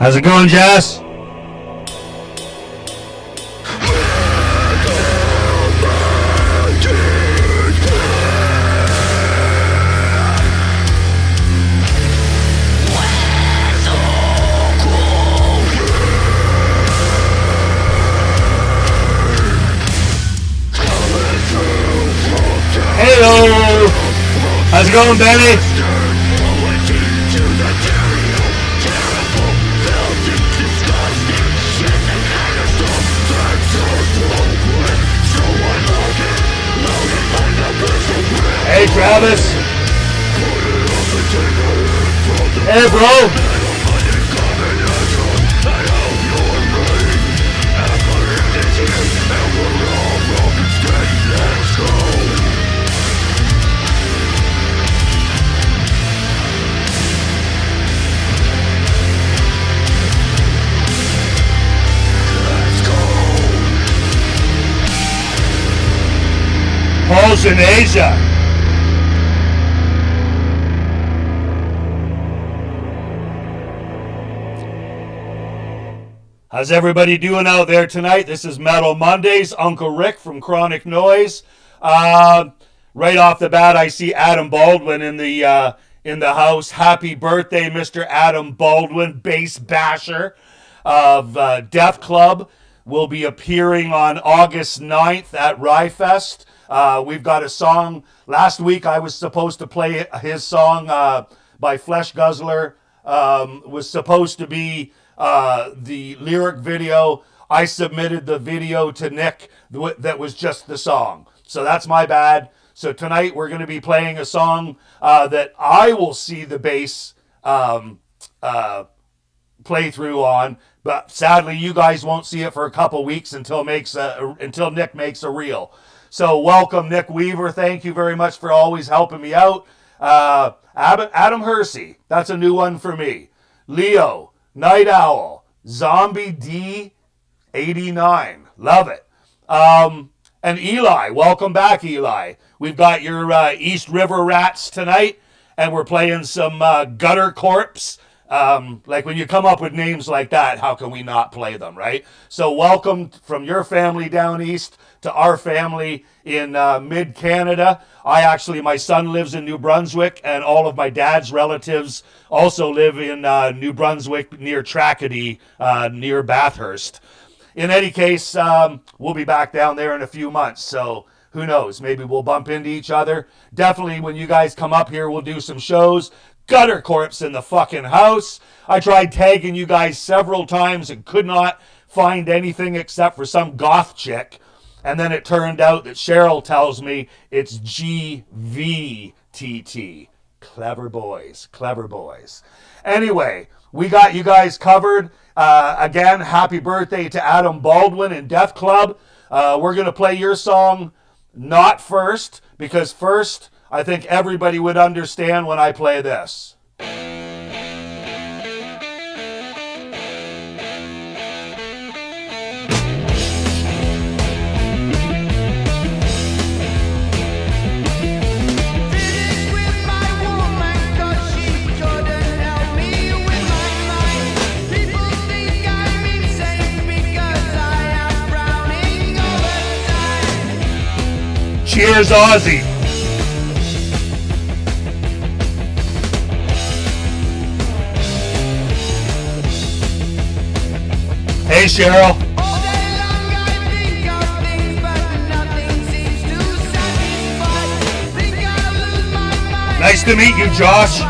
How's it going, Jess? Hello! How's it going, Benny? Hey, Travis. Hey, bro. Paul's in Asia. How's everybody doing out there tonight? This is Metal Mondays. Uncle Rick from Chronic Noise. Right off the bat, I see Adam Baldwin in the house. Happy birthday, Mr. Adam Baldwin, bass basher of Death Club. Will be appearing on August 9th at Ryfest. We've got a song. Last week I was supposed to play his song by Flesh Guzzler. Was supposed to be the lyric video. I submitted the video to Nick that was just the song. So that's my bad. So tonight we're going to be playing a song that I will see the bass playthrough on. But sadly, you guys won't see it for a couple weeks until Nick makes a reel. So welcome, Nick Weaver. Thank you very much for always helping me out. Adam Hersey. That's a new one for me. Leo. Night Owl, Zombie D89, love it. And Eli, welcome back, Eli. We've got your East River Rats tonight, and we're playing some Gutter Corpse. Like when you come up with names like that, how can we not play them, right? So welcome from your family down east to our family in mid-Canada. My son lives in New Brunswick, and all of my dad's relatives also live in New Brunswick near Tracadie, near Bathurst. In any case, we'll be back down there in a few months, so who knows? Maybe we'll bump into each other. Definitely when you guys come up here, we'll do some shows. Gutter Corpse in the fucking house. I tried tagging you guys several times and could not find anything except for some goth chick. And then it turned out that Cheryl tells me it's GVTT. Clever boys, clever boys. Anyway, we got you guys covered. Again, happy birthday to Adam Baldwin in Death Club. We're going to play your song not first, because first, I think everybody would understand when I play this. Cheers, Ozzy. Hey, Cheryl. Nice to meet you, Josh.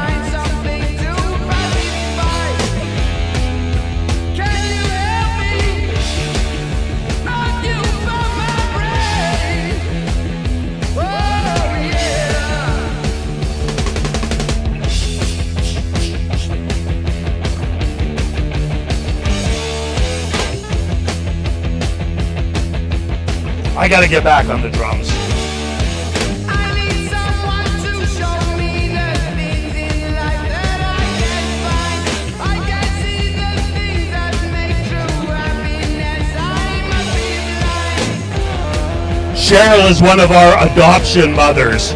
I gotta get back on the drums. I need someone to show me the things in life that I can't find. I can see the things that make true happiness. I must be blind. Cheryl is one of our adoption mothers,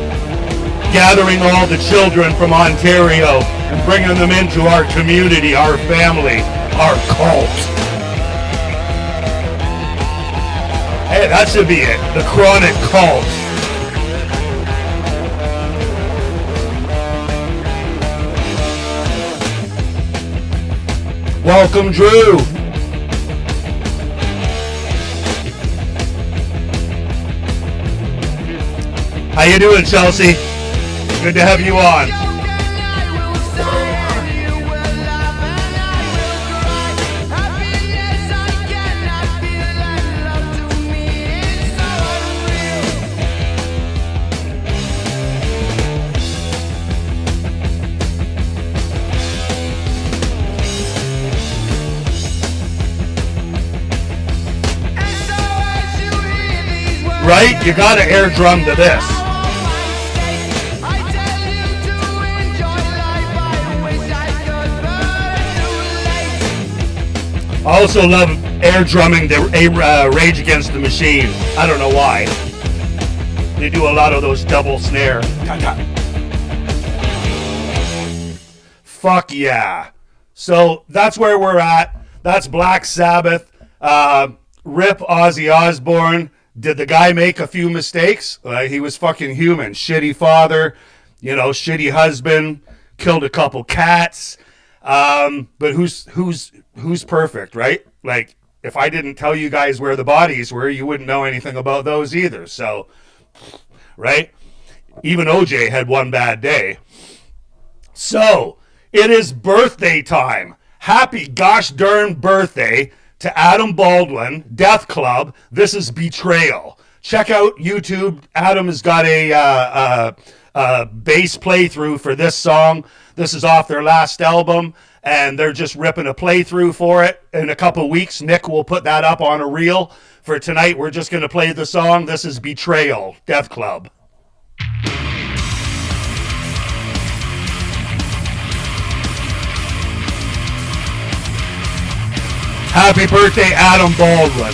gathering all the children from Ontario and bringing them into our community, our family. Our cult. Hey, that should be it. The Chronic Cult. Welcome, Drew. How you doing, Chelsea? Good to have you on. Right? You gotta air drum to this. I also love air drumming to Rage Against the Machine. I don't know why. They do a lot of those double snare. Fuck yeah. So that's where we're at. That's Black Sabbath. Rip Ozzy Osbourne. Did the guy make a few mistakes? He was fucking human. Shitty father, shitty husband, killed a couple cats. But who's perfect, right? Like, if I didn't tell you guys where the bodies were, you wouldn't know anything about those either. So, right? Even OJ had one bad day. So, it is birthday time. Happy gosh darn birthday to Adam Baldwin, Death Club. This is Betrayal. Check out YouTube. Adam has got a bass playthrough for this song. This is off their last album, and they're just ripping a playthrough for it. In a couple weeks, Nick will put that up on a reel. For tonight, we're just going to play the song. This is Betrayal, Death Club. Happy birthday, Adam Baldwin.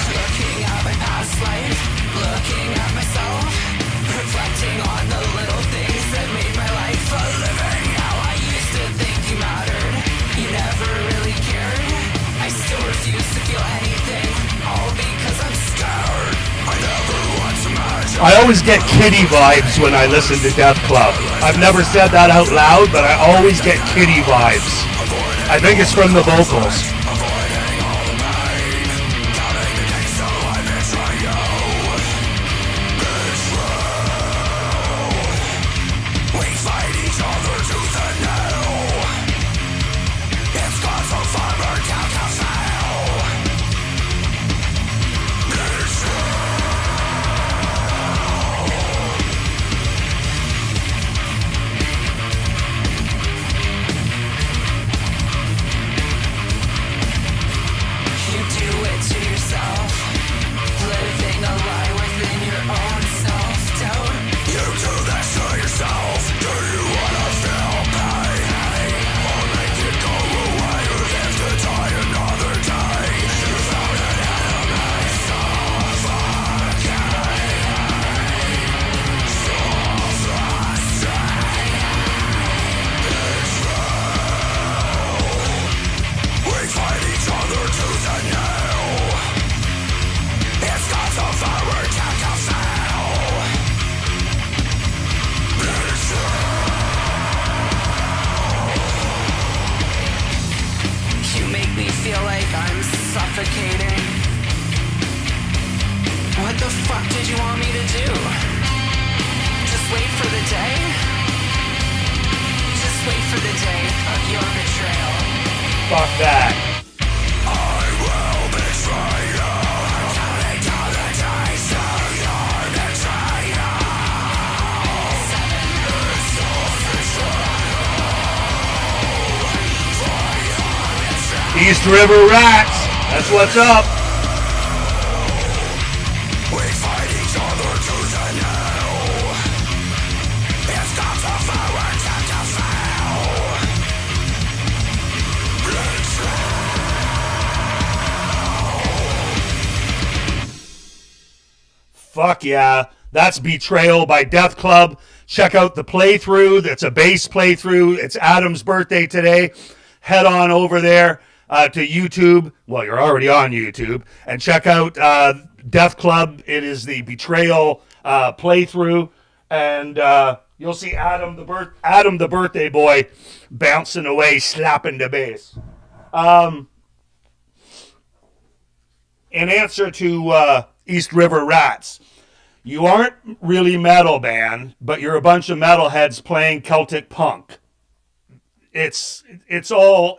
Looking at my past life, looking at myself, reflecting on the little things that made my life a living. How I used to think you mattered, you never really cared. I still refuse to feel anything, all because I'm scared. I never want to match. I always get Kitty vibes when I listen to Death Club. I've never said that out loud, but I always get Kitty vibes. I think it's from the vocals. Fuck that. I will betray you. Counting down the days of your betrayal. 7 years of betrayal. East River Rats. That's what's up. We fight each other tooth and nail. It's got the power to fail. Fuck yeah. That's Betrayal by Death Club. Check out the playthrough. That's a bass playthrough. It's Adam's birthday today. Head on over there to YouTube. Well, you're already on YouTube. And check out Death Club. It is the Betrayal playthrough. And you'll see Adam the birthday boy bouncing away, slapping the bass. In answer to East River Rats, you aren't really metal band, but you're a bunch of metalheads playing Celtic punk. It's all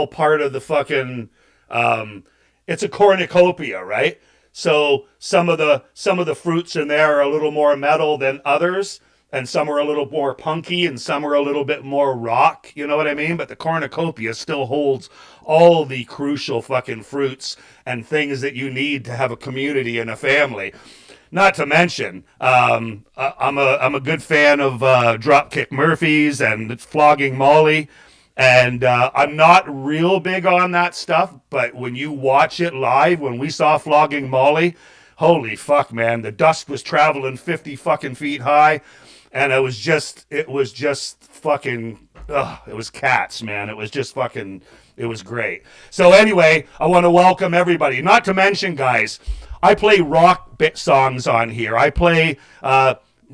part of the fucking. It's a cornucopia, right? So some of the fruits in there are a little more metal than others, and some are a little more punky, and some are a little bit more rock. You know what I mean? But the cornucopia still holds all the crucial fucking fruits and things that you need to have a community and a family. Not to mention, I'm a good fan of Dropkick Murphys and Flogging Molly. And I'm not real big on that stuff, but when you watch it live, when we saw Flogging Molly, holy fuck, man, the dust was traveling 50 fucking feet high, and it was just fucking, it was cats, man. It was just fucking, it was great. So anyway, I want to welcome everybody. Not to mention, guys, I play rock bit songs on here. I play,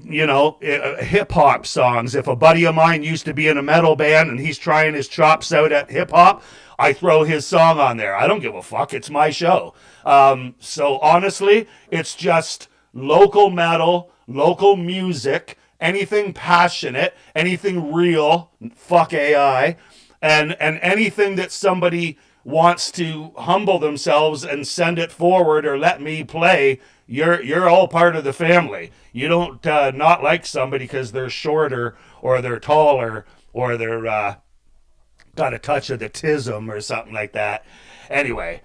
hip-hop songs. If a buddy of mine used to be in a metal band and he's trying his chops out at hip-hop, I throw his song on there. I don't give a fuck. It's my show. So honestly, it's just local metal, local music, anything passionate, anything real, fuck AI, and anything that somebody wants to humble themselves and send it forward or let me play, you're all part of the family. You don't not like somebody because they're shorter or they're taller or they're got a touch of the tism or something like that. Anyway,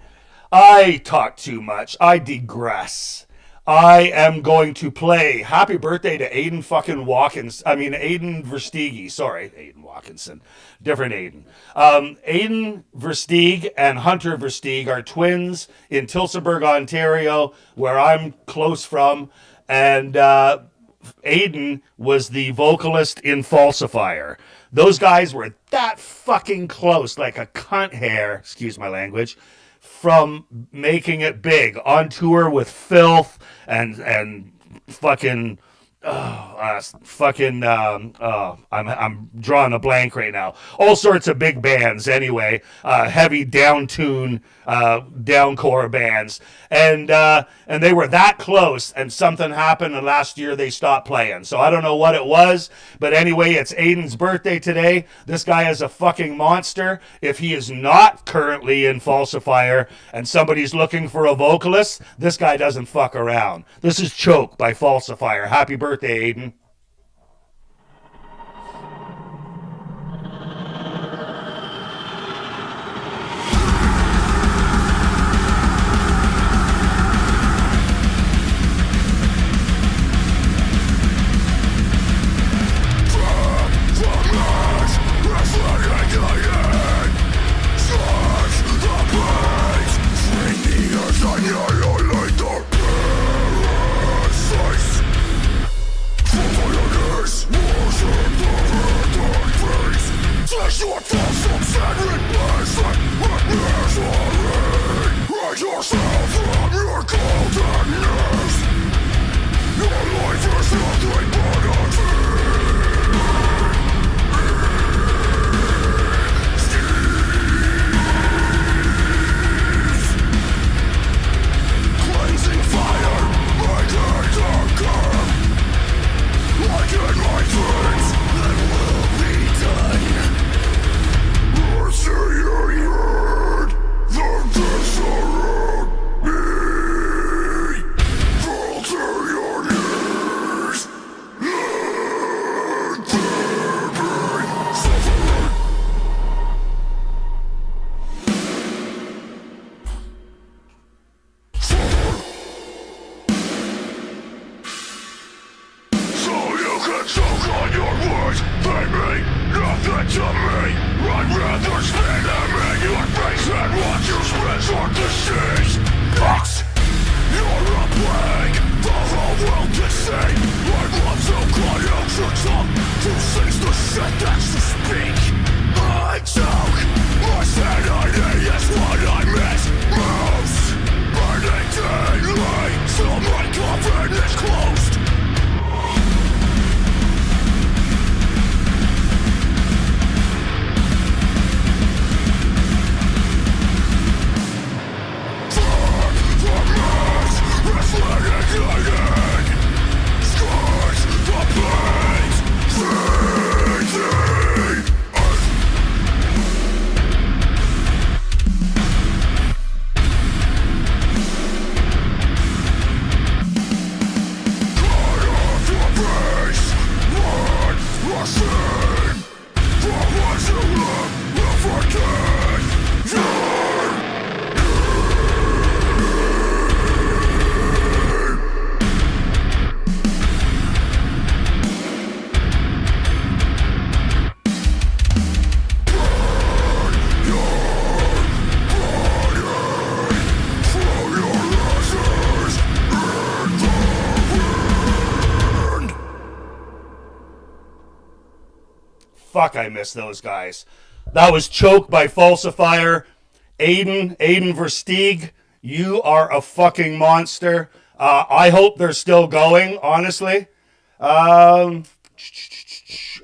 I talk too much. I digress. I am going to play Happy Birthday to Aiden fucking Watkins. I mean, Aiden Versteege. Sorry, Aiden Watkinson. Different Aiden. Aiden Versteege and Hunter Versteege are twins in Tillsonburg, Ontario, where I'm close from. And Aiden was the vocalist in Falsifier. Those guys were that fucking close, like a cunt hair, excuse my language, from making it big on tour with Filth and fucking I'm drawing a blank right now. All sorts of big bands anyway, heavy downtune, downcore bands, and they were that close, and something happened, and last year they stopped playing. So I don't know what it was, but anyway, it's Aiden's birthday today. This guy is a fucking monster. If he is not currently in Falsifier and somebody's looking for a vocalist, this guy doesn't fuck around. This is Choke by Falsifier. Happy birthday, Aiden. You're a plague. Fuck, I miss those guys. That was Choke by Falsifier. Aiden Versteeg, you are a fucking monster. I hope they're still going, honestly. And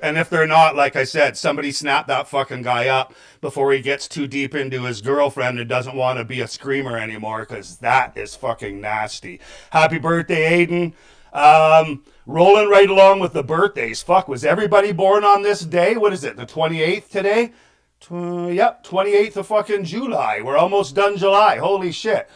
if they're not, like I said, somebody snap that fucking guy up before he gets too deep into his girlfriend and doesn't want to be a screamer anymore, because that is fucking nasty. Happy birthday, Aiden. Rolling right along with the birthdays. Fuck, was everybody born on this day? What is it, the 28th today? Yep, 28th of fucking July. We're almost done July. Holy shit.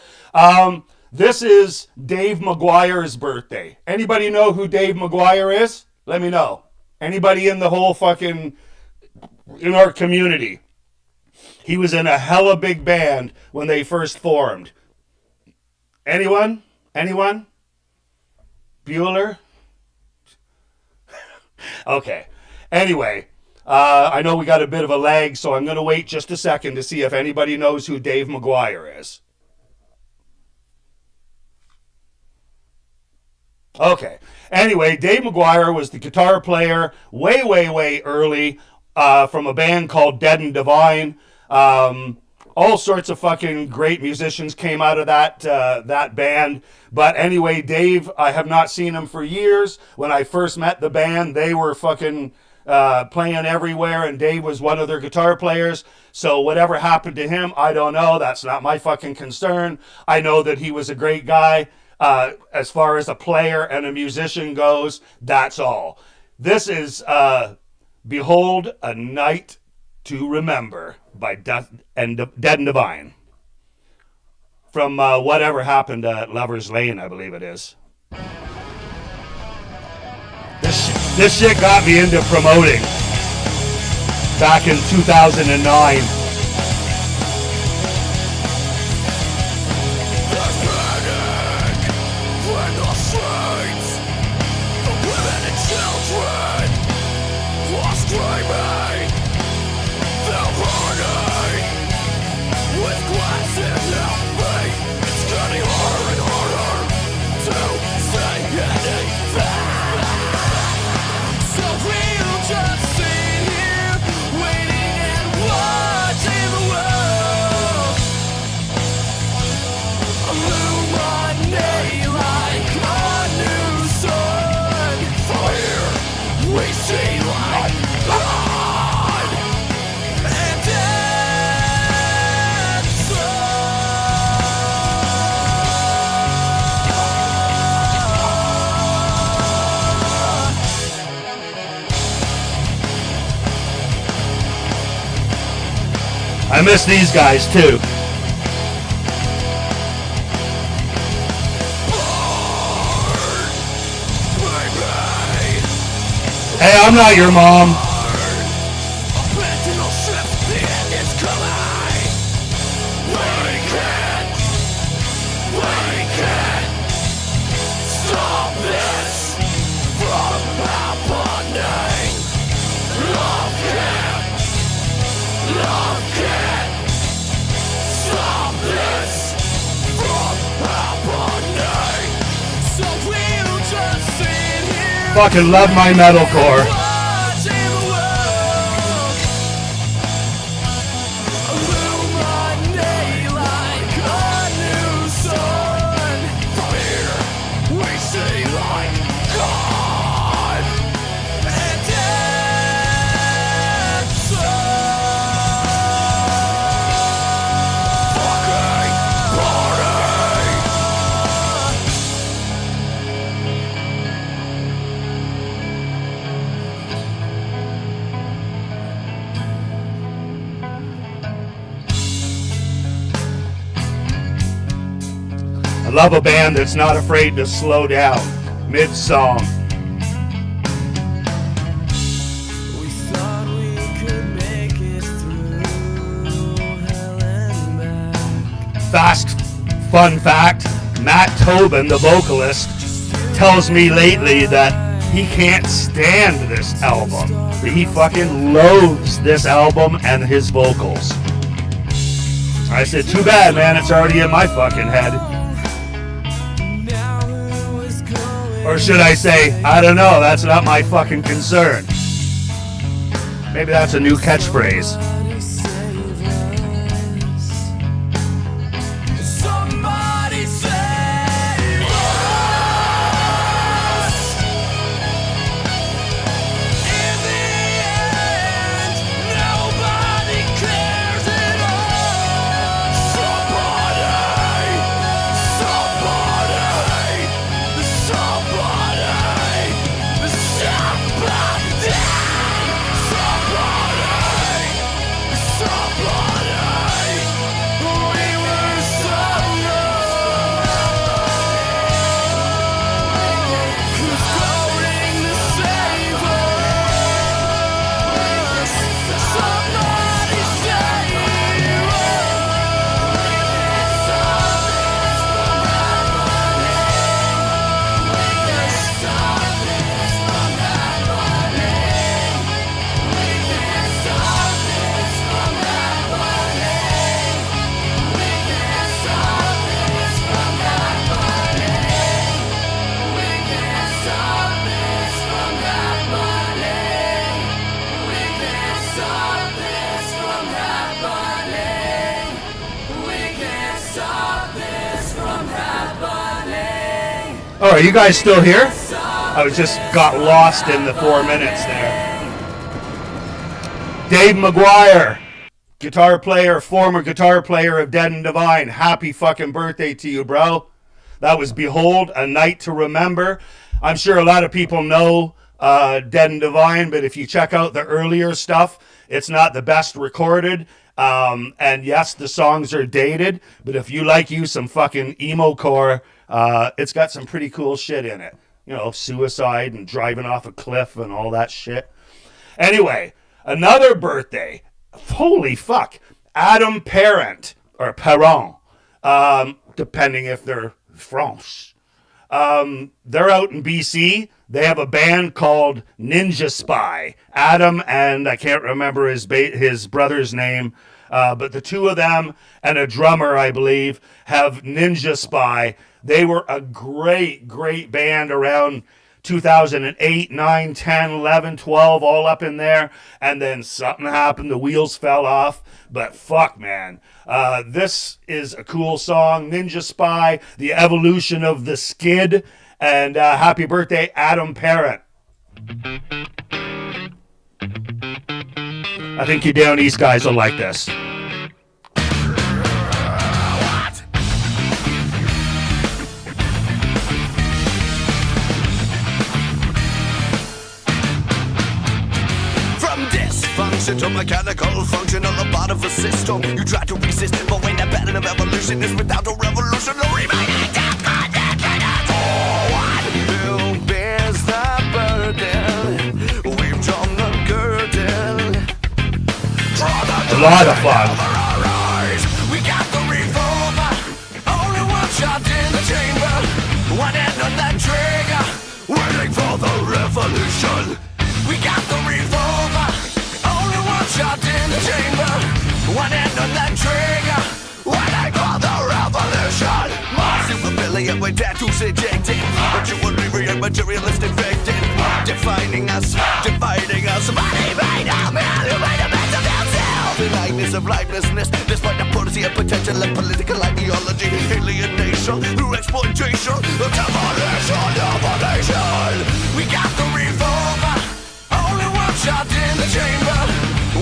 This is Dave Maguire's birthday. Anybody know who Dave Maguire is? Let me know. Anybody in the whole fucking, in our community? He was in a hella big band when they first formed. Anyone? Bueller? Okay. Anyway, I know we got a bit of a lag, so I'm going to wait just a second to see if anybody knows who Dave Maguire is. Okay. Anyway, Dave Maguire was the guitar player way early from a band called Dead and Divine. All sorts of fucking great musicians came out of that band. But anyway, Dave, I have not seen him for years. When I first met the band, they were fucking playing everywhere, and Dave was one of their guitar players. So whatever happened to him, I don't know. That's not my fucking concern. I know that he was a great guy. As far as a player and a musician goes, that's all. This is Behold a Night to Remember by Dead and Divine. From Whatever Happened at Lover's Lane, I believe it is. This shit got me into promoting back in 2009. I miss these guys too. Hey, I'm not your mom. Fucking love my metalcore. I love a band that's not afraid to slow down mid-song. We thought we could make it through hell and back. Fun fact, Matt Tobin, the vocalist, tells me lately that he can't stand this album. He fucking loathes this album and his vocals. I said, too bad, man, it's already in my fucking head. Or should I say, I don't know, that's not my fucking concern. Maybe that's a new catchphrase. Somebody save us. In the end, nobody cares at all. Somebody, somebody, somebody, somebody. Oh, are you guys still here? I was just got lost in the 4 minutes there. Dave Maguire, guitar player, former guitar player of Dead and Divine. Happy fucking birthday to you, bro. That was Behold, A Night to Remember. I'm sure a lot of people know Dead and Divine, but if you check out the earlier stuff, it's not the best recorded. And yes, the songs are dated, but if you like some fucking emo core, it's got some pretty cool shit in it. You know, suicide and driving off a cliff and all that shit. Anyway, another birthday. Holy fuck. Adam Parrot, or Parrot, depending if they're French. They're out in BC. They have a band called Ninja Spy. Adam and I can't remember his brother's name, but the two of them and a drummer, I believe, have Ninja Spy. They were a great, great band around 2008, 9, 10, 11, 12, all up in there. And then something happened. The wheels fell off. But fuck, man. This is a cool song. Ninja Spy, the evolution of the skid. And happy birthday, Adam Parrot. I think you down east guys will like this. Dysfunction to mechanical function on the bottom of a system. You try to resist, but when the pattern of evolution is without a revolutionary mind, forward. Who bears the burden? We've drawn the curtain. A lot of fun. We got the revolver. Only one shot in the chamber. One end on that trigger. Waiting for the revolution. We got the revolver. Only one shot in the chamber. One end on that trigger. Waiting for the revolution. Massive affiliate with tattoos ejected. But you would be materialistic victim. Defining us, dividing us. Money made a man who made a mess of himself. The lightness of lifelessness, despite the potency of potential and political ideology. Alienation through exploitation. The demolition of a nation. We got the revolver. Only one shot in the chamber.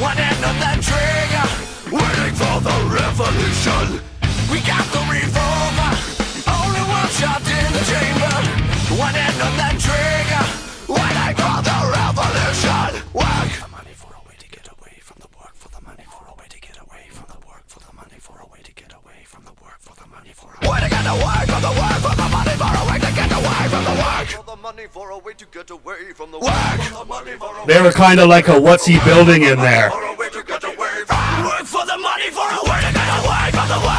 One end on that trigger. Waiting for the revolution. We got the revolver. Only one shot in the chamber. One end on that trigger. Waiting for the revolution. Work. The money for a way to get away from the work. For the money for a way to get away from the work. For the money for a way to get away from the work. For the money for a way to get away from the work. For the money for a way to get away from the work. For the money for a way to get away from the work. They were kind of like a what's he building in there. Work for the money for a way to get away from the work.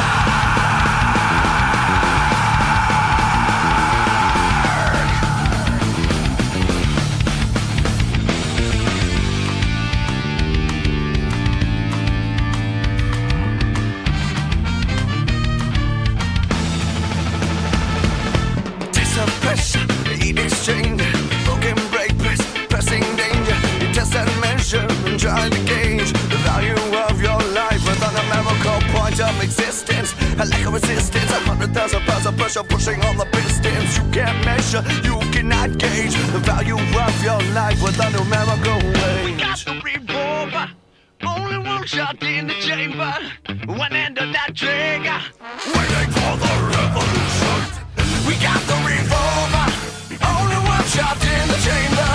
Pressure, exchange, broken break, pressing danger, you test and measure, and try A lack of resistance, 100,000 pounds of pressure pushing on the pistons. You can't measure, you cannot gauge the value of your life with a numerical wage. We got the revolver, only one shot in the chamber. One end of that trigger, Waiting for the revolution. We got the revolver, only one shot in the chamber.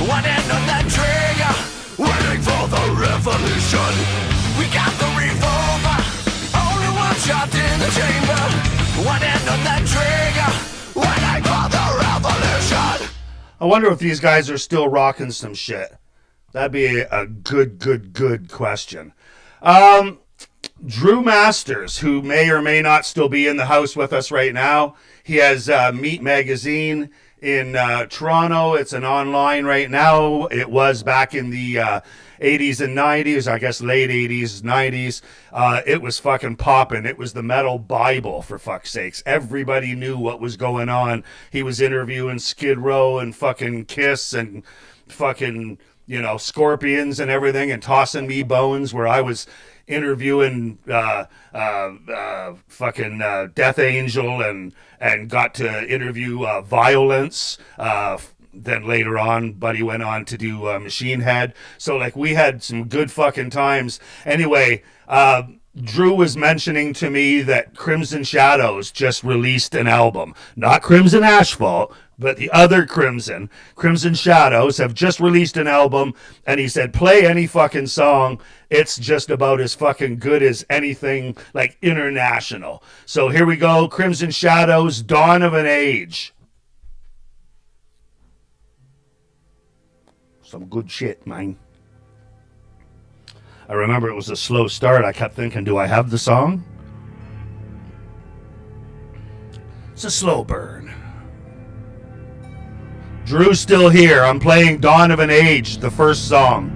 One end on that trigger, waiting for the revolution. We got the revolver, only one shot in the chamber. One end on that trigger, waiting for the revolution. I wonder if these guys are still rocking some shit. That'd be a good question. Drew Masters, who may or may not still be in the house with us right now. He has Meat Magazine in Toronto. It's an online right now. It was back in the 80s and 90s, I guess late 80s, 90s. It was fucking popping. It was the metal Bible, for fuck's sakes. Everybody knew what was going on. He was interviewing Skid Row and fucking Kiss and fucking, you know, Scorpions and everything, and tossing me bones, where I was interviewing fucking Death Angel and got to interview Violence. Then later on, Buddy went on to do Machine Head. So like we had some good fucking times. Anyway, Drew was mentioning to me that Crimson Shadows just released an album. Not Crimson Asphalt, but the other Crimson. Crimson Shadows have just released an album, and he said, play any fucking song. It's just about as fucking good as anything, like, international. So here we go, Crimson Shadows, Dawn of an Age. Some good shit, man. I remember it was a slow start. I kept thinking, do I have the song? It's a slow burn. Drew's still here. I'm playing Dawn of an Age, the first song.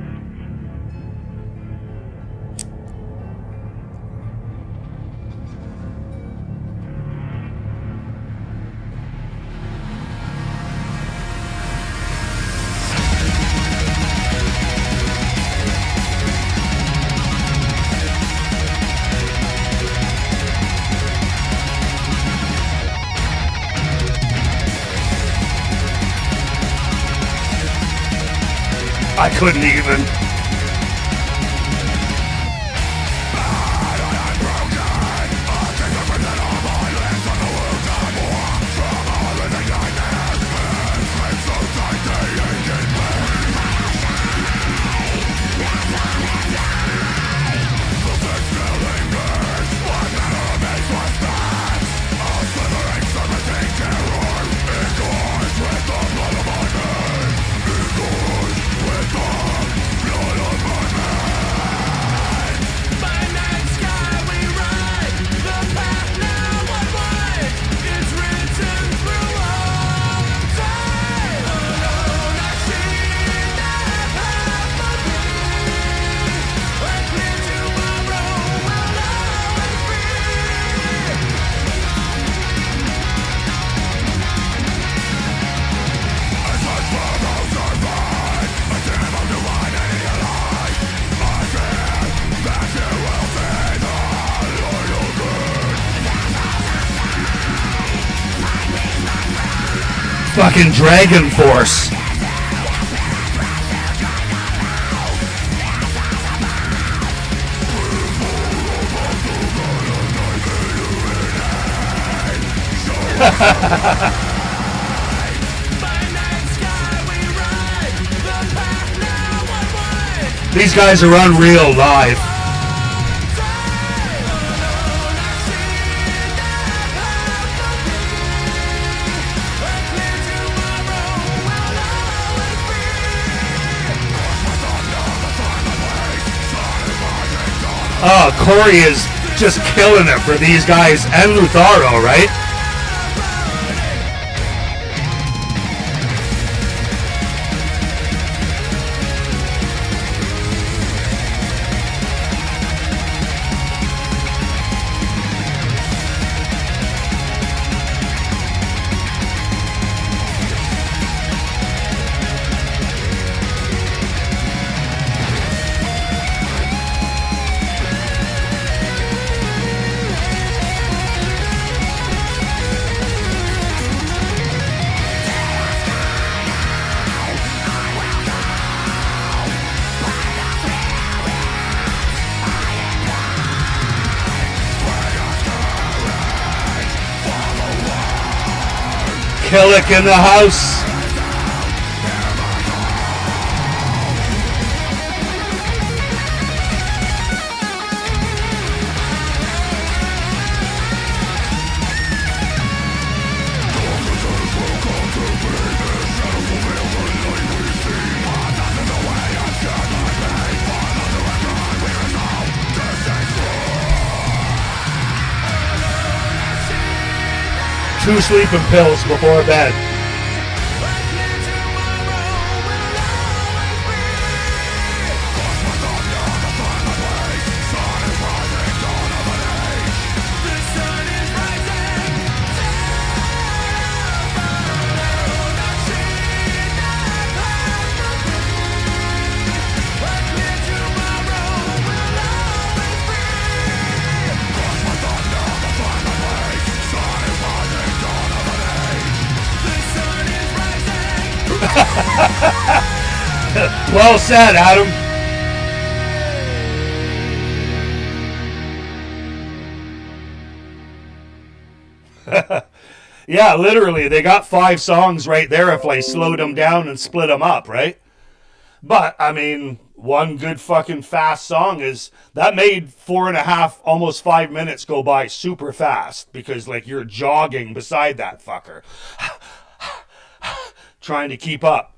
I couldn't even. Fucking Dragon Force. These guys are unreal live. Oh, Corey is just killing it for these guys and Lutharo, right? Killick in the house. Two sleeping pills before bed. Well said, Adam. Yeah, literally, they got 5 songs right there if I slowed them down and split them up, right? But, I mean, one good fucking fast song is, that made 4.5, almost 5 minutes go by super fast because, like, you're jogging beside that fucker. Trying to keep up.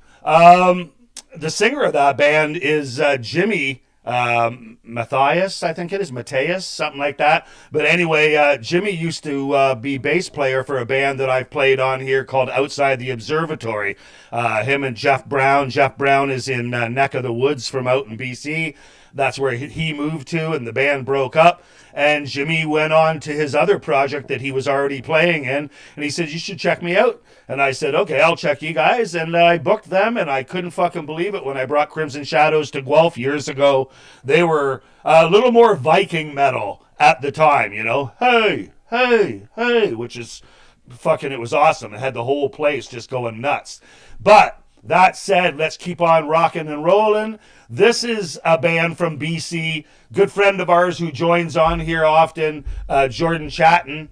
The singer of that band is Jimmy Matthias, I think it is, Mateus, something like that. But anyway, Jimmy used to be bass player for a band that I've played on here called Outside the Observatory. Him and Jeff Brown. Jeff Brown is in Neck of the Woods from out in BC. That's where he moved to, and the band broke up. And Jimmy went on to his other project that he was already playing in, and he said, "You should check me out." And I said, "Okay, I'll check you guys." And I booked them, and I couldn't fucking believe it when I brought Crimson Shadows to Guelph years ago. They were a little more Viking metal at the time, you know? Hey, hey, hey, which is fucking, it was awesome. It had the whole place just going nuts. But that said, let's keep on rocking and rolling. This is a band from BC, good friend of ours who joins on here often, Jordan Chatton.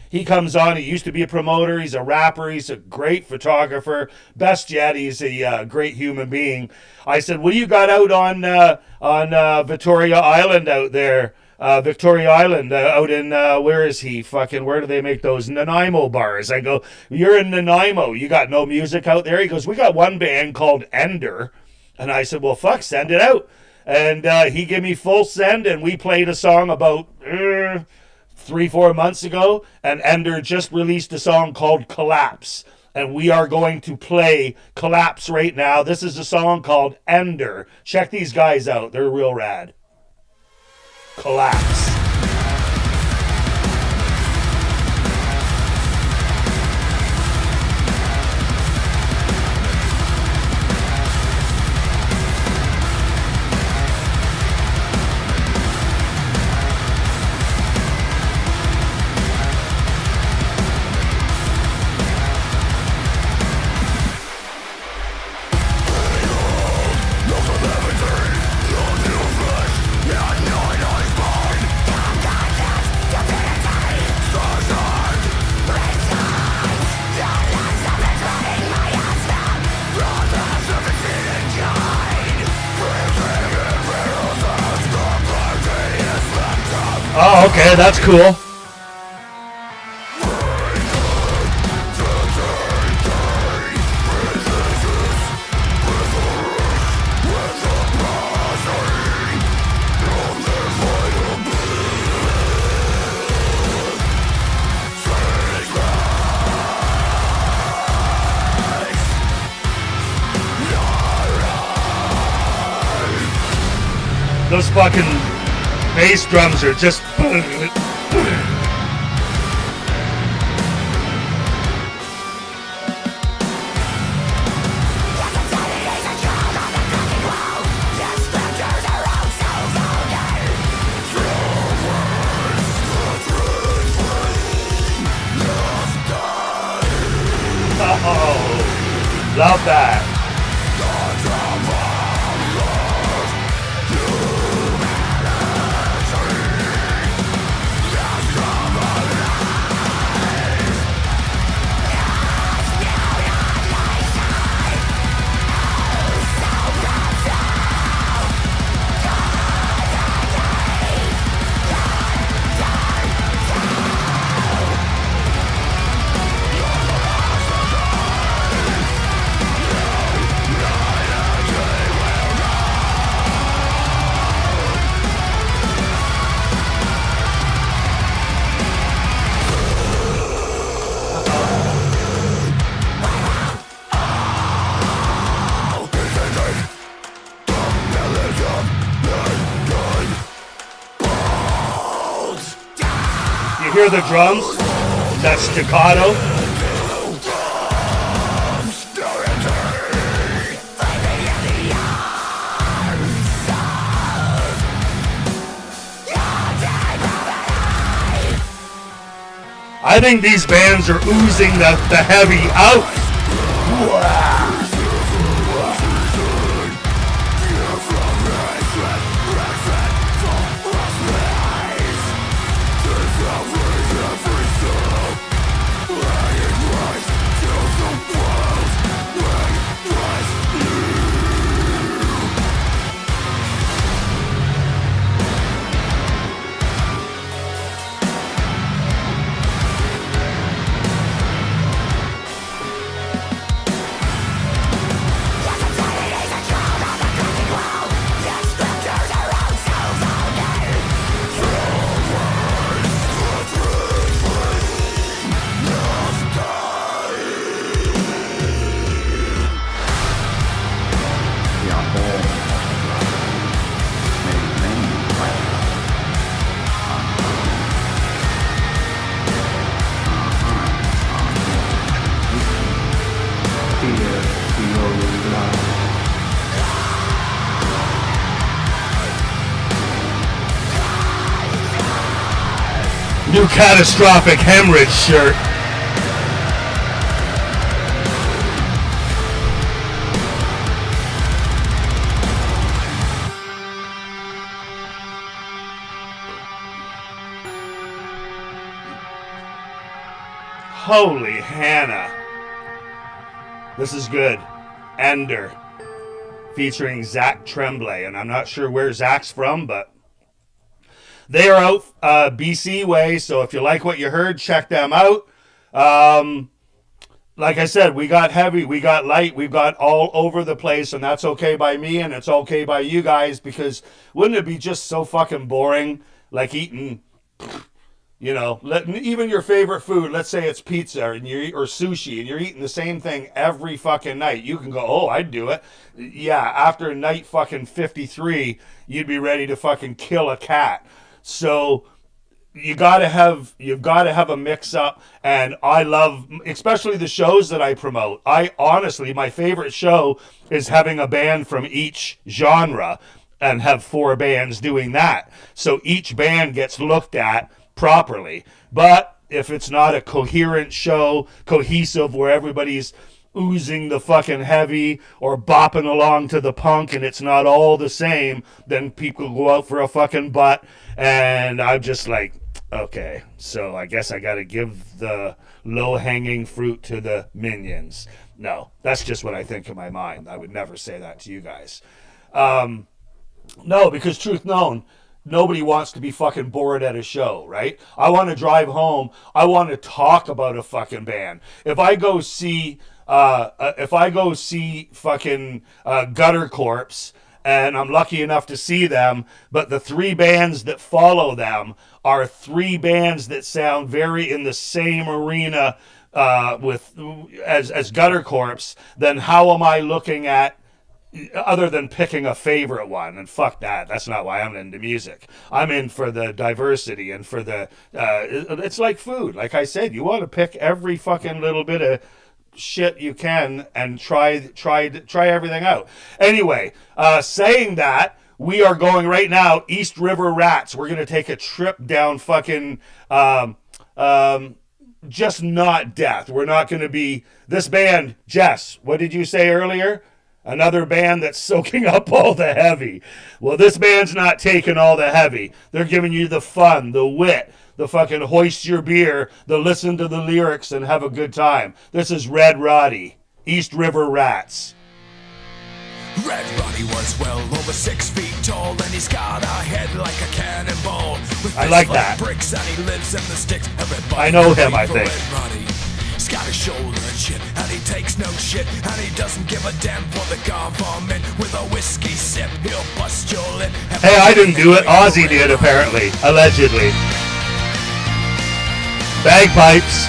He comes on, he used to be a promoter, he's a rapper, he's a great photographer. Best yet, he's a great human being. I said, what do you got out on Victoria Island out there? Victoria Island, out in, where is he? Fucking, where do they make those Nanaimo bars? I go, you're in Nanaimo, you got no music out there? He goes, we got one band called Ender. And I said, well, fuck, send it out. And he gave me full send, and we played a song about 3-4 months ago, and Ender just released a song called Collapse. And we are going to play Collapse right now. This is a song called Ender. Check these guys out. They're real rad. Collapse. Oh, okay, that's cool. Those fucking bass drums are just... Oh, love that. hear the drums? That staccato. I think these bands are oozing the heavy out. New catastrophic hemorrhage shirt. Holy Hannah. This is good. Ender. Featuring Zach Tremblay. And I'm not sure where Zach's from, but they are out BC way, so if you like what you heard, check them out. Like I said, we got heavy, we got light, we've got all over the place, and that's okay by me, and it's okay by you guys, because wouldn't it be just so fucking boring, like eating, you know, even your favorite food, let's say it's pizza or sushi, and you're eating the same thing every fucking night. You can go, oh, I'd do it. Yeah, after night fucking 53, you'd be ready to fucking kill a cat. So you've got to have a mix up, and I love, especially the shows that I promote. Honestly, my favorite show is having a band from each genre and have 4 bands doing that. So each band gets looked at properly. But if it's not a coherent show, cohesive, where everybody's oozing the fucking heavy or bopping along to the punk and it's not all the same, then people go out for a fucking butt, and I'm just like, okay, so I guess I gotta give the low-hanging fruit to the minions. No, that's just what I think in my mind. I would never say that to you guys. No, because truth known, nobody wants to be fucking bored at a show, right? I want to drive home. I want to talk about a fucking band. If I go see fucking Gutter Corpse, and I'm lucky enough to see them, but the 3 bands that follow them are 3 bands that sound very in the same arena as Gutter Corpse, then how am I looking at, other than picking a favorite one? And fuck that. That's not why I'm into music. I'm in for the diversity and for the it's like food. Like I said, you want to pick every fucking little bit of shit you can and try everything out. Anyway, saying that, we are going right now East River Rats. We're gonna take a trip down fucking just not death. We're not gonna be this band. Jess, what did you say earlier? Another band that's soaking up all the heavy. Well, this band's not taking all the heavy. They're giving you the fun, the wit, the fucking hoist your beer, the listen to the lyrics and have a good time. This is Red Rody, East River Rats. Red Rody was well over 6 feet tall, and he's got a head like a cannonball. With I like that. Bricks, and he lives in the sticks. Everybody I know him, I think. Red Rody. He's got a shoulder and shit, and he takes no shit, and he doesn't give a damn for the government. With a whiskey sip, he'll bust your lip. Hey, I didn't do it. Ozzy did, apparently. Allegedly. Bagpipes.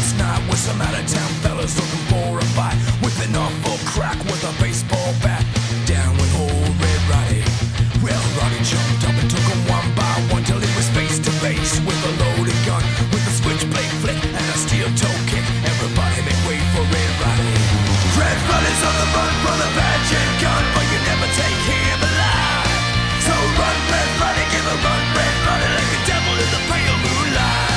last night with some out-of-town fellas looking for a fight, with an awful crack with a baseball bat. Down with old Red Roddy. Well, Roddy jumped up and took him one by one till he was face to face with a loaded gun, with a switchblade flick and a steel toe kick. Everybody make way for Red Roddy. Red Roddy's on the run from the badge and gun, but you never take him alive. So run, Red Roddy, give a run, Red Roddy, like a devil in the pale moonlight.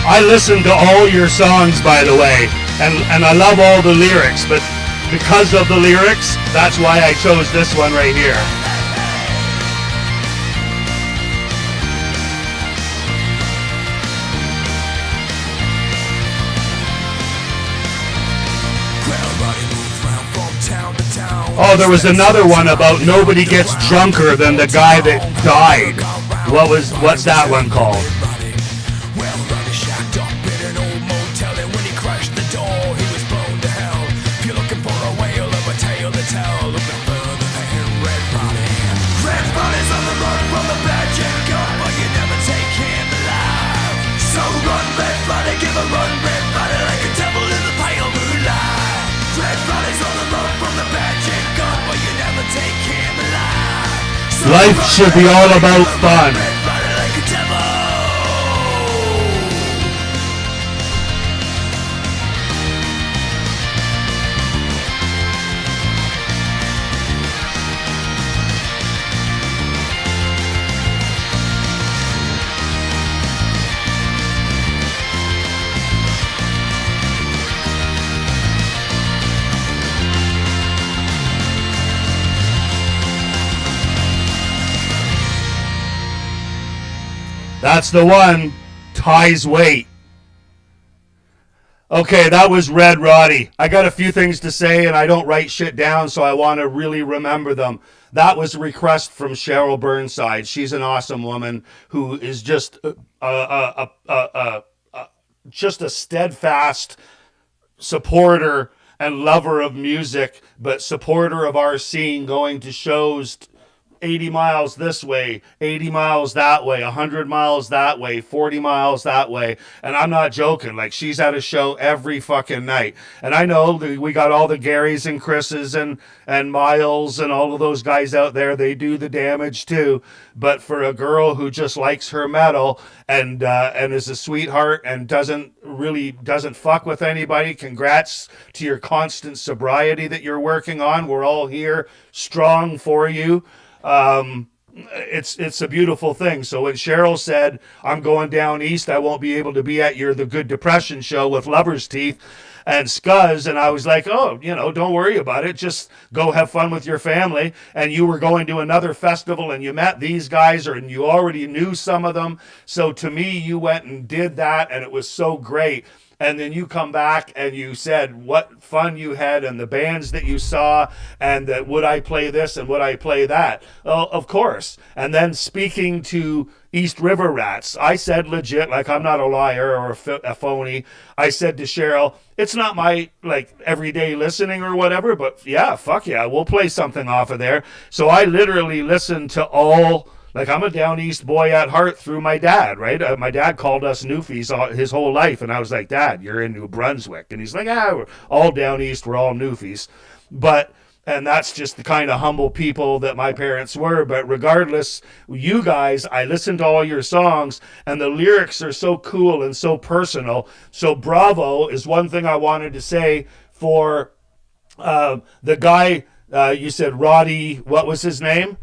I listen to all your songs, by the way, and I love all the lyrics, but because of the lyrics, that's why I chose this one right here. Oh, there was another one about nobody gets drunker than the guy that died. What's that one called? Well, Roddy shacked up in an old motel, and when he crashed the door, he was blown to hell. If you're looking for a whale of a tale to tell, look no further than Red Roddy. Red Roddy's on the run from the badge and gun, but you never take him alive. So run, Red Roddy, give a run, Red Roddy, like a devil in the pale moonlight. Red Roddy's on the run from the badge and gun, but you never take him alive. So Life should be all about fun. Red Roddy like a devil. That's the one. Ties weight. Okay, that was Red Roddy. I got a few things to say, and I don't write shit down, so I want to really remember them. That was a request from Cheryl Burnside. She's an awesome woman who is just just a steadfast supporter and lover of music, but supporter of our scene, going to shows 80 miles this way, 80 miles that way, 100 miles that way, 40 miles that way. And I'm not joking. Like, she's at a show every fucking night. And I know we got all the Garys and Chris's and Miles and all of those guys out there. They do the damage too. But for a girl who just likes her metal and is a sweetheart and doesn't fuck with anybody, congrats to your constant sobriety that you're working on. We're all here strong for you. It's a beautiful thing. So when Cheryl said, I'm going down east, I won't be able to be at the Good Depression show with Lover's Teeth and Scuzz, and I was like, oh, don't worry about it. Just go have fun with your family. And you were going to another festival and you met these guys, and you already knew some of them. So to me, you went and did that, and it was so great. And then you come back and you said what fun you had and the bands that you saw, and that would I play this and would I play that? Oh, of course. And then speaking to East River Rats, I said legit, like I'm not a liar or a phony. I said to Cheryl, it's not my everyday listening or whatever, but yeah, fuck yeah, we'll play something off of there. So I literally listened to all. Like, I'm a down east boy at heart through my dad, right? My dad called us Newfies his whole life, and I was like, Dad, you're in New Brunswick. And he's like, we're all down east, we're all Newfies. And that's just the kind of humble people that my parents were. But regardless, you guys, I listened to all your songs, and the lyrics are so cool and so personal. So bravo is one thing I wanted to say for the guy, you said Roddy, what was his name?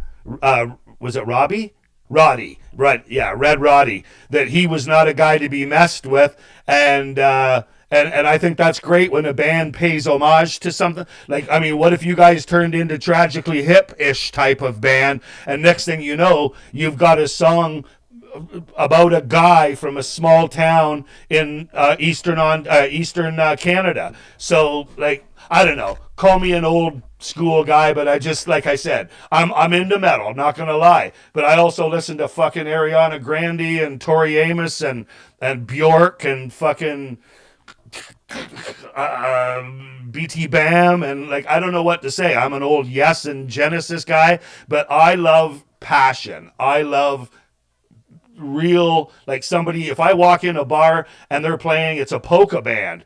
Was it Robbie? Roddy, right? Yeah, Red Roddy. That he was not a guy to be messed with, and I think that's great when a band pays homage to something. Like, I mean, what if you guys turned into Tragically Hip-ish type of band, and next thing you know, you've got a song about a guy from a small town in eastern Canada. So, like, I don't know. Call me an old school guy, but I just, like I said, I'm into metal, not gonna lie. But I also listen to fucking Ariana Grande and Tori Amos and Bjork and fucking BT Bam, and like, I don't know what to say. I'm an old Yes and Genesis guy, but I love passion. I love real, like somebody, if I walk in a bar and they're playing, it's a polka band.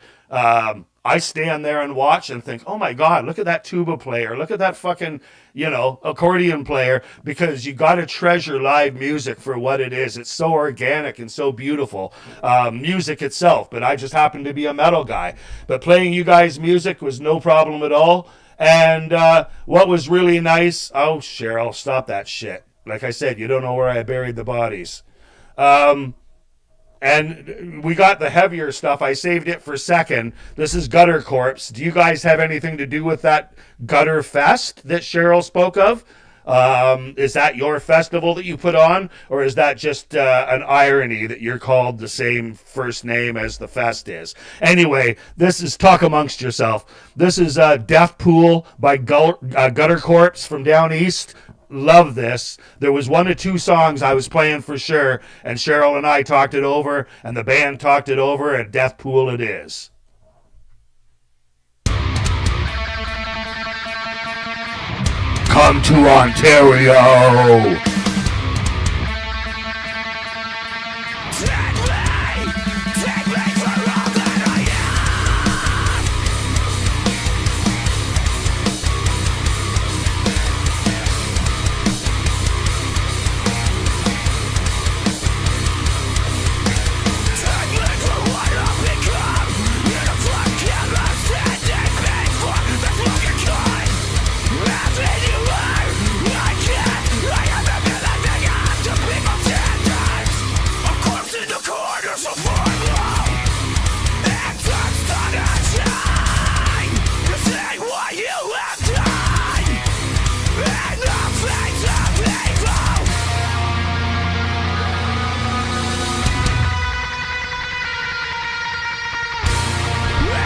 I stand there and watch and think, oh my God, look at that tuba player. Look at that fucking, accordion player, because you got to treasure live music for what it is. It's so organic and so beautiful. Music itself, but I just happen to be a metal guy. But playing you guys' music was no problem at all. And what was really nice, oh, Cheryl, stop that shit. Like I said, you don't know where I buried the bodies. And we got the heavier stuff. I saved it for second. This is Gutter Corpse. Do you guys have anything to do with that Gutter Fest that Cheryl spoke of? Is that your festival that you put on? Or is that just an irony that you're called the same first name as the fest is? Anyway, this is Talk Amongst Yourself. This is Death Pool by Gutter Corpse from down east. Love this. There was 1 or 2 songs I was playing for sure, and Cheryl and I talked it over, and the band talked it over, and Death Pool it is. Come to Ontario! Take me for all that I am. Take me for what I've become. In a black canvas, standing before the fucking kind. Having you are, I can't. I haven't been letting out to people 10 times. A corpse in the corner, so far below. And touch the shine. You say what you have done. And the face of evil.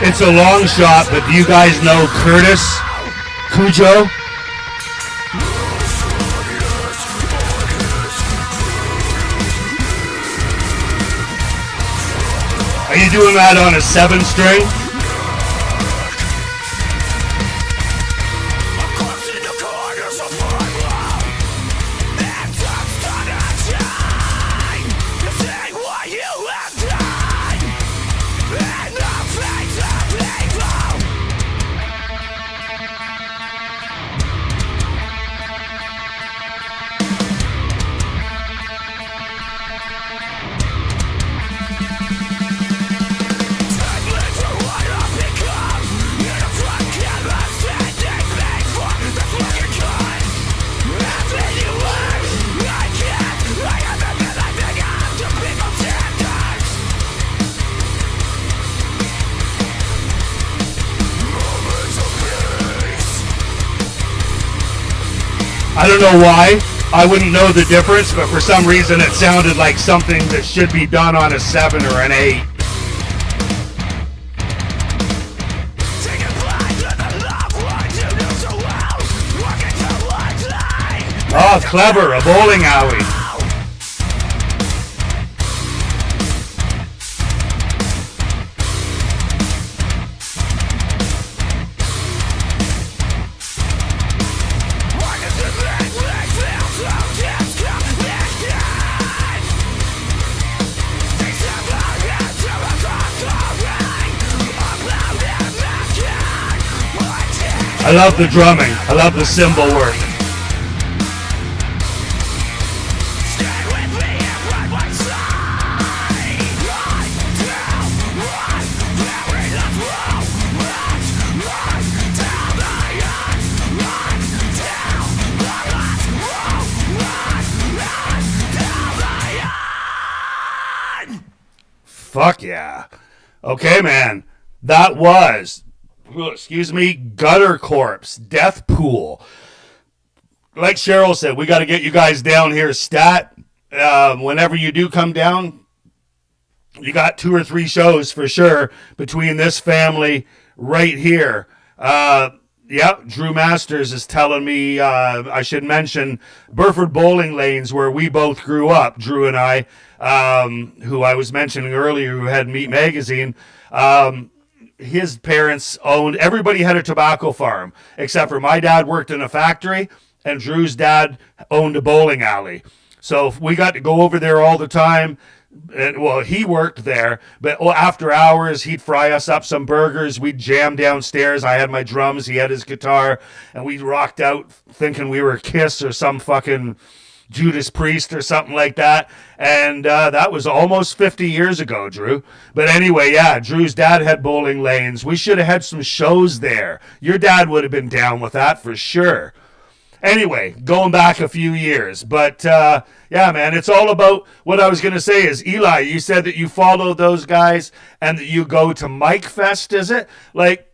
It's a long shot, but do you guys know Curtis Kujo? Are you doing that on a 7-string? A corpse in the corner, so far below. And touch the shine. You say what you have done. And the face of evil. Take me for what I've become. In a black canvas, standing before the fucking kind. Having you are, I can't. I haven't been letting out to people 10 times. Moments of peace. I don't know why. I wouldn't know the difference, but for some reason it sounded like something that should be done on a 7 or an 8. Taking flight to the loved ones you knew so well. Walking towards life. Oh, clever, a bowling alley. Why does it make me feel so disconnected? Things have not yet to a conquering. About imagine what did I love the drumming. I love the cymbal work. stay with me and by my side. Run down, run, bury the flow. Run down the end. Run down the last road. Run down the end. Fuck yeah. Okay, man. That was, Gutter Corpse, Death Pool. Like Cheryl said, we got to get you guys down here stat. Whenever you do come down, you got 2 or 3 shows for sure between this family right here. Yeah, Drew Masters is telling me I should mention Burford Bowling Lanes, where we both grew up, Drew and I, who I was mentioning earlier, who had Meat Magazine. His parents owned, everybody had a tobacco farm, except for my dad worked in a factory, and Drew's dad owned a bowling alley. So we got to go over there all the time. And, well, he worked there, but after hours, he'd fry us up some burgers. We'd jam downstairs. I had my drums, he had his guitar, and we rocked out thinking we were Kiss or some fucking Judas Priest or something like that. And that was almost 50 years ago, Drew. But anyway, yeah, Drew's dad had bowling lanes. We should have had some shows there. Your dad would have been down with that for sure. Anyway, going back a few years. But, yeah, man, it's all about what I was going to say is, Eli, you said that you follow those guys and that you go to Mike Fest, is it? Like,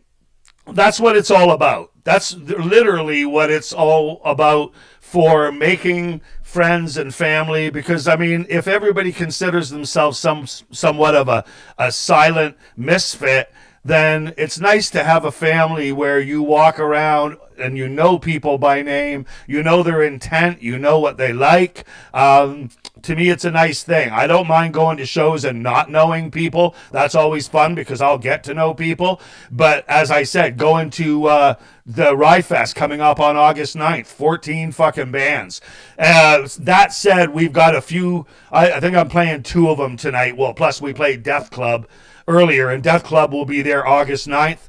that's what it's all about. That's literally what it's all about for making friends and family. Because, I mean, if everybody considers themselves somewhat of a silent misfit, then it's nice to have a family where you walk around and you know people by name, you know their intent, you know what they like. To me, it's a nice thing. I don't mind going to shows and not knowing people. That's always fun because I'll get to know people. But as I said, going to the Rye Fest coming up on August 9th, 14 fucking bands. That said, we've got a few, I think I'm playing 2 of them tonight. Well, plus we played Death Club earlier, and Death Club will be there August 9th.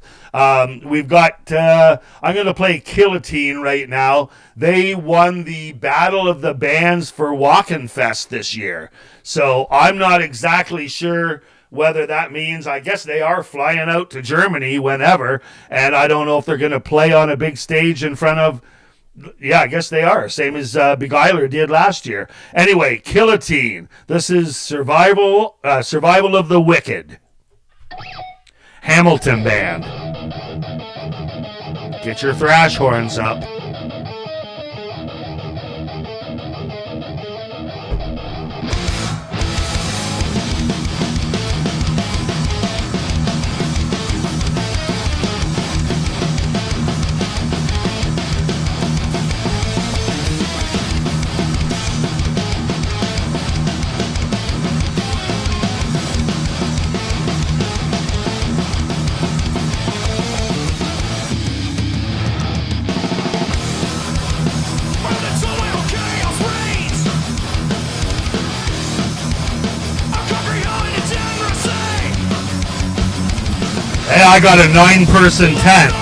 We've got, I'm going to play Guillotine right now. They won the Battle of the Bands for Walkin' Fest this year. So I'm not exactly sure whether that means, I guess they are flying out to Germany whenever, and I don't know if they're going to play on a big stage in front of, yeah, I guess they are. Same as Beguiler did last year. Anyway, Guillotine. This is Survival of the Wicked. Hamilton Band. Get your thrash horns up. Hey, I got a 9-person tent.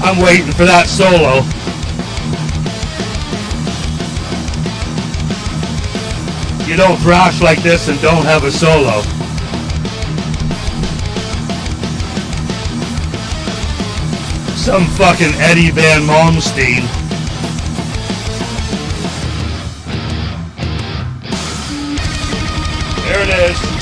I'm waiting for that solo. You don't thrash like this and don't have a solo. Some fucking Eddie Van Malmsteen. There it is.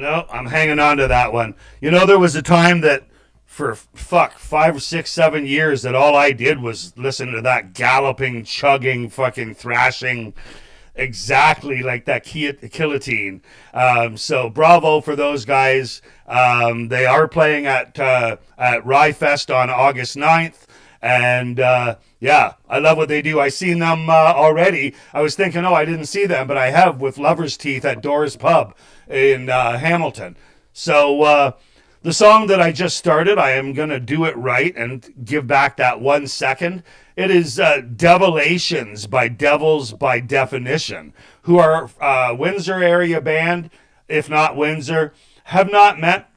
No, I'm hanging on to that one. You know, there was a time that for 5, 6, 7 years that all I did was listen to that galloping, chugging, fucking thrashing, exactly like that guillotine. So bravo for those guys. They are playing at Rye Fest on August 9th. And yeah, I love what they do. I seen them already. I was thinking, oh, I didn't see them, but I have with Lover's Teeth at Doors Pub in Hamilton. So the song that I just started, I am going to do it right and give back that 1 second. It is Develations by Devils by Definition, who are Windsor area band, if not Windsor. Have not met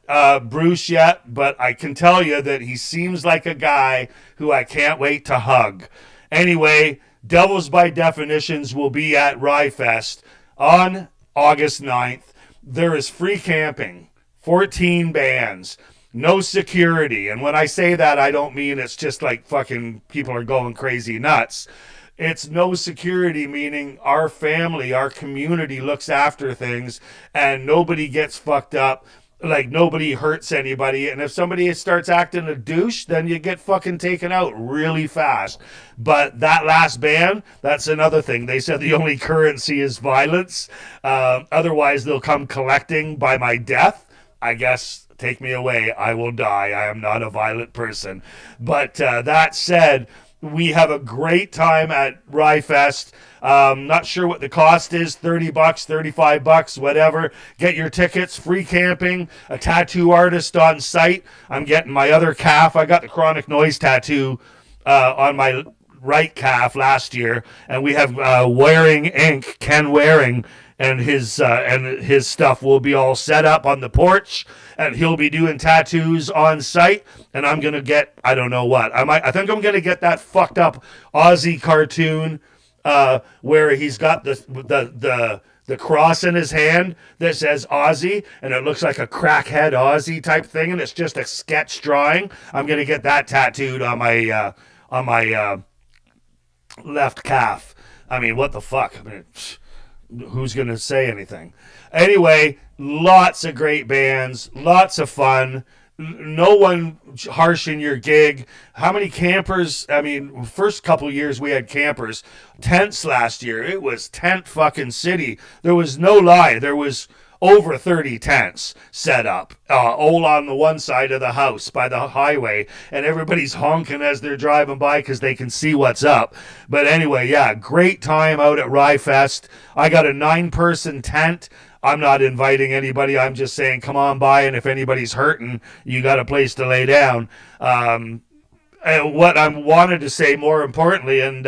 Bruce yet, but I can tell you that he seems like a guy who I can't wait to hug. Anyway, Devils by Definitions will be at Rye Fest on August 9th. There is free camping, 14 bands, no security. And when I say that, I don't mean it's just like fucking people are going crazy nuts. It's no security, meaning our family, our community looks after things and nobody gets fucked up. Like, nobody hurts anybody. And if somebody starts acting a douche, then you get fucking taken out really fast. But that last band, that's another thing. They said the only currency is violence. Otherwise, they'll come collecting by my death. I guess, take me away. I will die. I am not a violent person. But that said, we have a great time at Rye Fest. Not sure what the cost is, $30, $35, whatever. Get your tickets, free camping, a tattoo artist on site. I'm getting my other calf. I got the chronic noise tattoo on my right calf last year, and we have Waring Inc., Ken Waring, and his stuff will be all set up on the porch, and he'll be doing tattoos on site. And I'm gonna get, I don't know what, I think I'm gonna get that fucked up Aussie cartoon where he's got the cross in his hand that says Aussie, and it looks like a crackhead Aussie type thing, and it's just a sketch drawing. I'm gonna get that tattooed on my left calf. I mean, what the fuck? I mean, who's going to say anything? Anyway, lots of great bands, lots of fun. No one harsh in your gig. How many campers? I mean, first couple years we had campers. Tents last year. It was tent fucking city. There was no lie. There was over 30 tents set up, all on the one side of the house by the highway, and everybody's honking as they're driving by because they can see what's up. But anyway, yeah, great time out at Rye Fest. I got a 9-person tent. I'm not inviting anybody. I'm just saying, come on by, and if anybody's hurting, you got a place to lay down. And what I wanted to say more importantly, and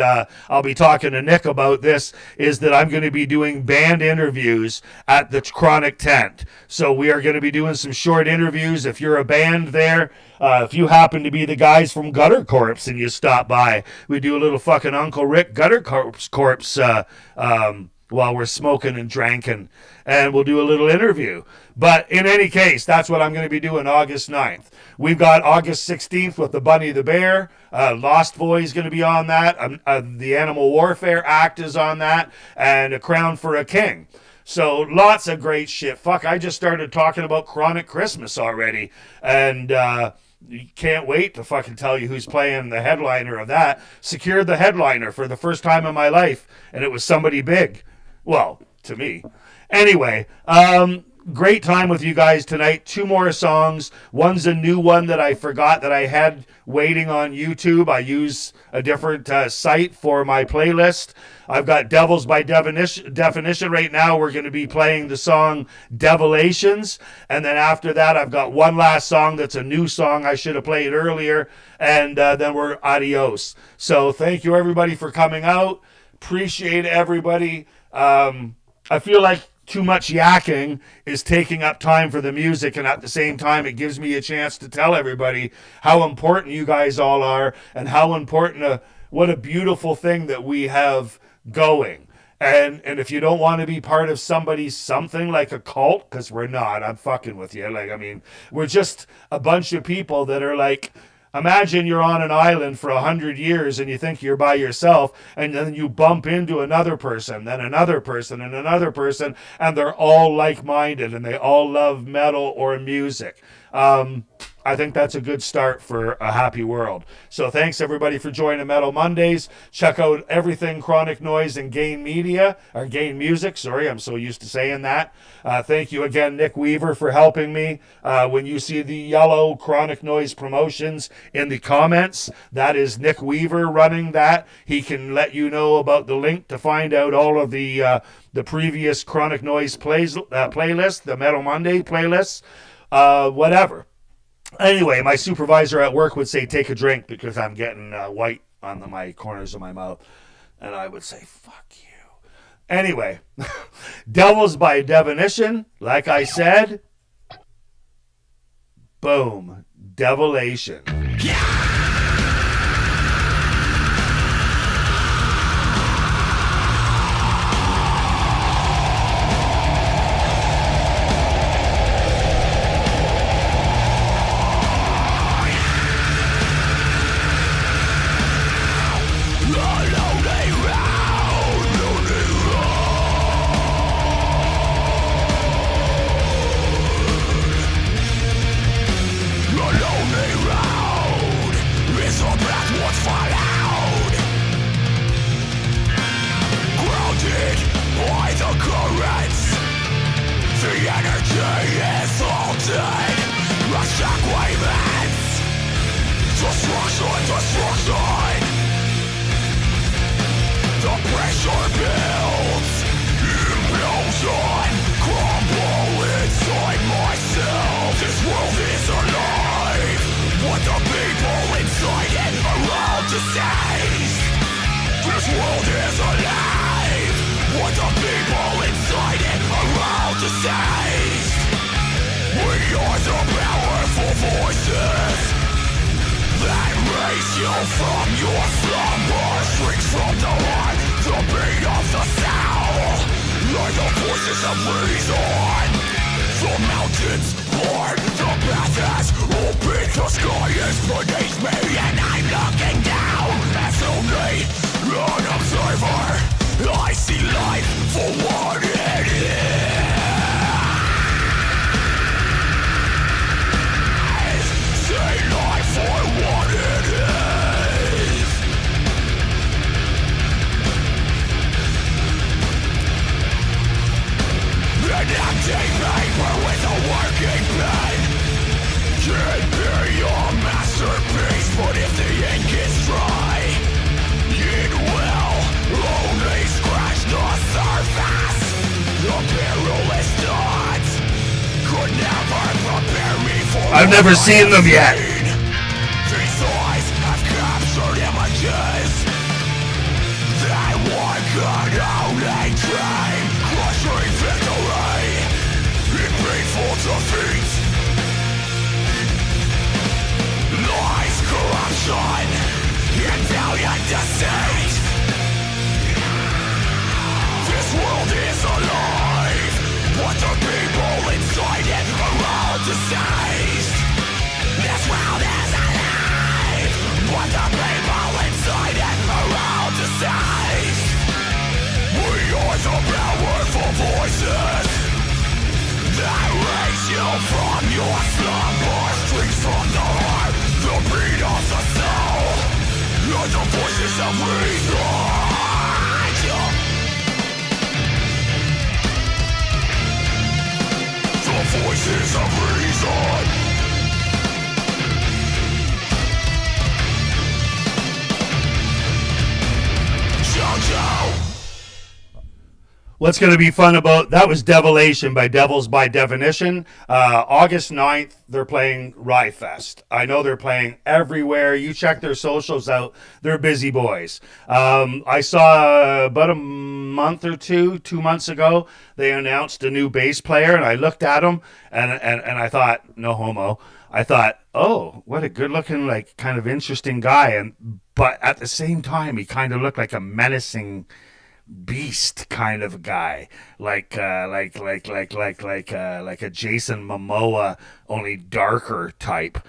I'll be talking to Nick about this, is that I'm going to be doing band interviews at the Chronic Tent. So we are going to be doing some short interviews. If you're a band there, if you happen to be the guys from Gutter Corpse and you stop by, we do a little fucking Uncle Rick Gutter Corpse while we're smoking and drinking, and we'll do a little interview. But in any case, that's what I'm going to be doing August 9th. We've got August 16th with the Bunny the Bear. Lost Boy is going to be on that. The Animal Warfare Act is on that. And A Crown for a King. So lots of great shit. Fuck, I just started talking about Chronic Christmas already. And can't wait to fucking tell you who's playing the headliner of that. Secured the headliner for the first time in my life. And it was somebody big. Well, to me. Anyway, great time with you guys tonight. 2 more songs. One's a new one that I forgot that I had waiting on YouTube. I use a different site for my playlist. I've got Devils by Definition right now. We're going to be playing the song Develations. And then after that, I've got one last song that's a new song I should have played earlier. And then we're adios. So thank you, everybody, for coming out. Appreciate everybody. I feel like too much yakking is taking up time for the music, and at the same time it gives me a chance to tell everybody how important you guys all are and how important what a beautiful thing that we have going. And if you don't want to be part of something like a cult, because we're not, I'm fucking with you. Like, I mean, we're just a bunch of people that are like, Imagine you're on an island for 100 years and you think you're by yourself, and then you bump into another person, then another person, and another person, and they're all like-minded and they all love metal or music. I think that's a good start for a happy world. So thanks everybody for joining Metal Mondays. Check out everything Chronic Noise and Gain Media, or Gain Music. Sorry, I'm so used to saying that. Thank you again, Nick Weaver, for helping me. When you see the yellow Chronic Noise promotions in the comments, that is Nick Weaver running that. He can let you know about the link to find out all of the previous Chronic Noise playlist, the Metal Monday playlists, whatever. Anyway, my supervisor at work would say, take a drink, because I'm getting white on my corners of my mouth. And I would say, fuck you. Anyway, Devils by Definition, like I said, boom, Devilation. I've never seen them yet. These eyes have captured images that one could only dream. Crushing victory in painful defeat. Lies, corruption, and valiant deceit. This world is alive, but the people inside it are all deceased. This world is alive, but the people inside it are all deceased. We are the powerful voices that raise you from your slumber. Strings from the heart, the beat of the soul, and the voices of reason. The voices of reason. What's going to be fun about that was Devilation by Devils by Definition. August 9th, they're playing Rye Fest. I know they're playing everywhere. You check their socials out. They're busy boys. I saw about a month or 2 months ago, they announced a new bass player, and I looked at him, and I thought, no homo. I thought, oh, what a good-looking, like, kind of interesting guy. But at the same time, he kind of looked like a menacing beast kind of guy, like a Jason Momoa, only darker type.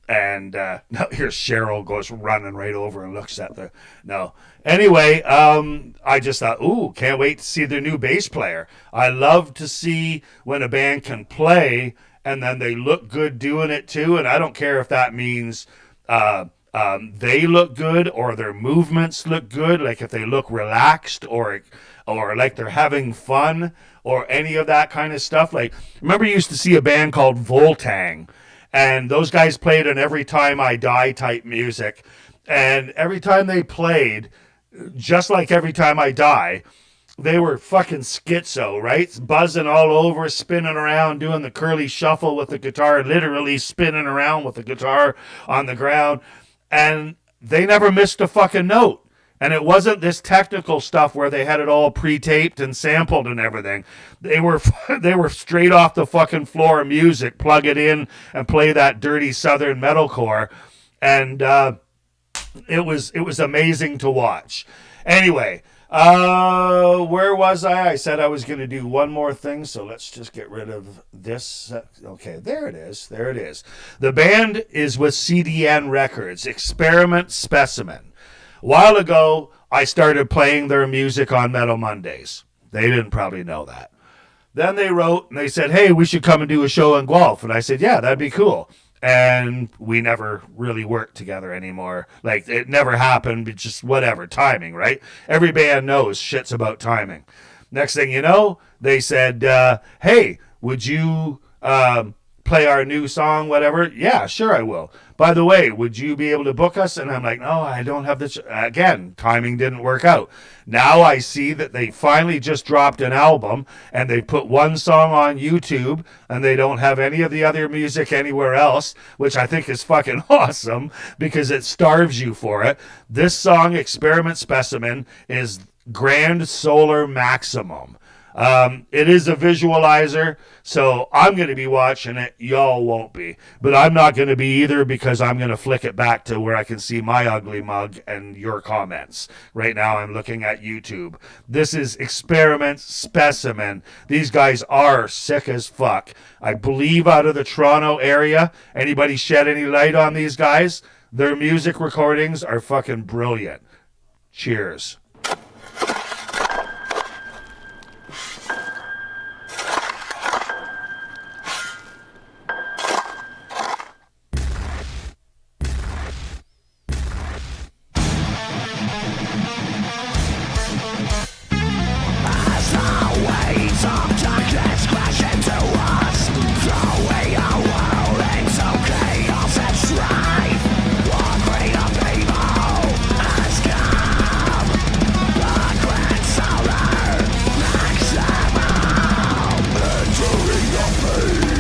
And now here's Cheryl goes running right over and looks at the no. Anyway, I just thought, ooh, can't wait to see their new bass player. I love to see when a band can play and then they look good doing it too. And I don't care if that means they look good or their movements look good, like if they look relaxed or like they're having fun or any of that kind of stuff. Like, remember you used to see a band called Voltang, and those guys played an Every Time I Die type music. And every time they played, just like Every Time I Die, they were fucking schizo, right? Buzzing all over, spinning around, doing the curly shuffle with the guitar, literally spinning around with the guitar on the ground. And they never missed a fucking note. And it wasn't this technical stuff where they had it all pre-taped and sampled and everything. They were straight off the fucking floor music, plug it in and play that dirty Southern metalcore. And it was amazing to watch. Anyway, where was I? I said I was going to do one more thing, so let's just get rid of this. Okay, there it is. There it is. The band is with CDN Records, Experiment Specimen. A while ago, I started playing their music on Metal Mondays. They didn't probably know that. Then they wrote and they said, hey, we should come and do a show in Guelph. And I said, yeah, that'd be cool. And we never really worked together anymore. Like, it never happened, but just whatever, timing, right? Every band knows shit's about timing. Next thing you know, they said, hey, would you play our new song, whatever? Yeah, sure I will. By the way, would you be able to book us? And I'm like, no, I don't have this. Again, timing didn't work out. Now I see that they finally just dropped an album and they put one song on YouTube and they don't have any of the other music anywhere else, which I think is fucking awesome because it starves you for it. This song, Experiment Specimen, is Grand Solar Maximum. It is a visualizer, so I'm going to be watching it. Y'all won't be. But I'm not going to be either because I'm going to flick it back to where I can see my ugly mug and your comments. Right now I'm looking at YouTube. This is Experiment Specimen. These guys are sick as fuck. I believe out of the Toronto area. Anybody shed any light on these guys? Their music recordings are fucking brilliant. Cheers.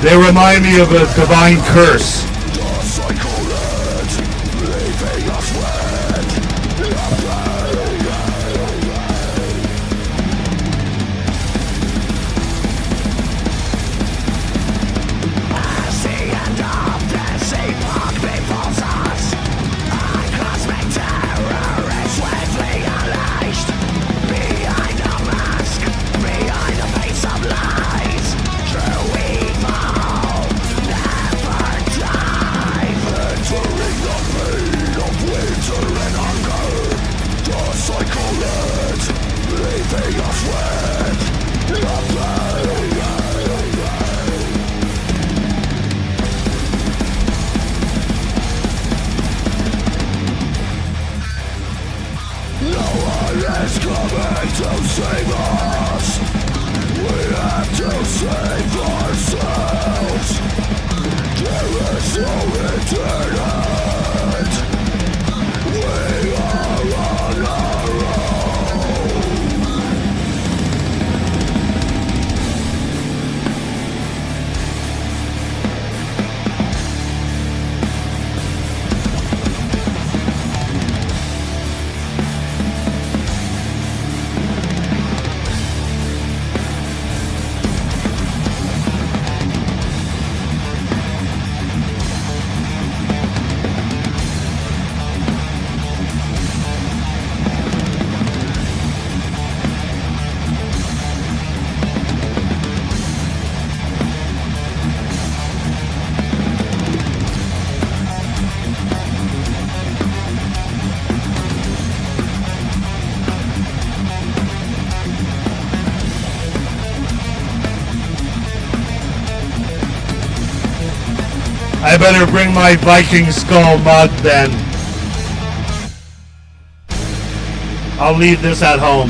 They remind me of a divine curse. Die. I better bring my Viking skull mug then. I'll leave this at home.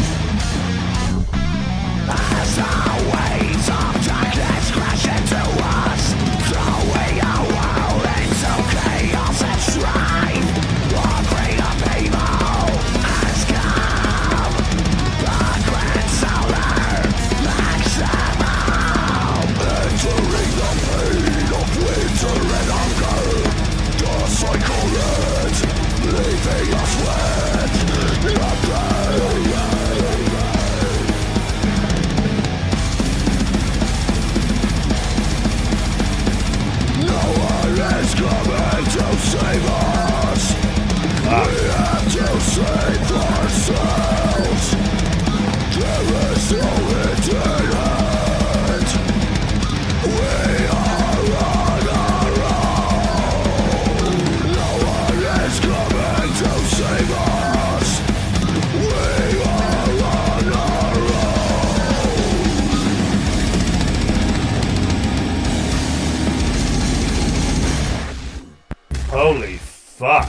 Holy fuck.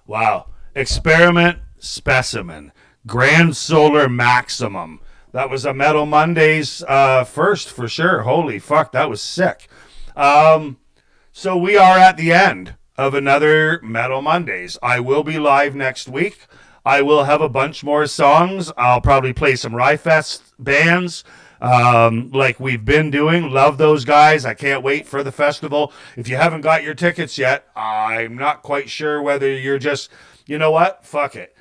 Wow. Experiment Specimen. Grand Solar Maximum. That was a Metal Mondays first for sure. Holy fuck, that was sick. So we are at the end of another Metal Mondays. I will be live next week. I will have a bunch more songs. I'll probably play some Ryfest bands like we've been doing. Love those guys. I can't wait for the festival. If you haven't got your tickets yet, I'm not quite sure whether you're just, you know what? Fuck it.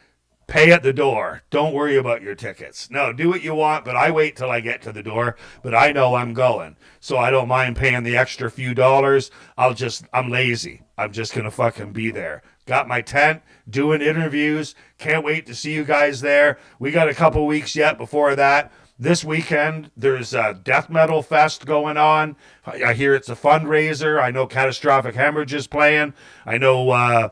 Pay at the door. Don't worry about your tickets. No, do what you want, but I wait till I get to the door. But I know I'm going. So I don't mind paying the extra few dollars. I'm lazy. I'm just going to fucking be there. Got my tent, doing interviews. Can't wait to see you guys there. We got a couple weeks yet before that. This weekend, there's a Death Metal Fest going on. I hear it's a fundraiser. I know Catastrophic Hemorrhage is playing. I know A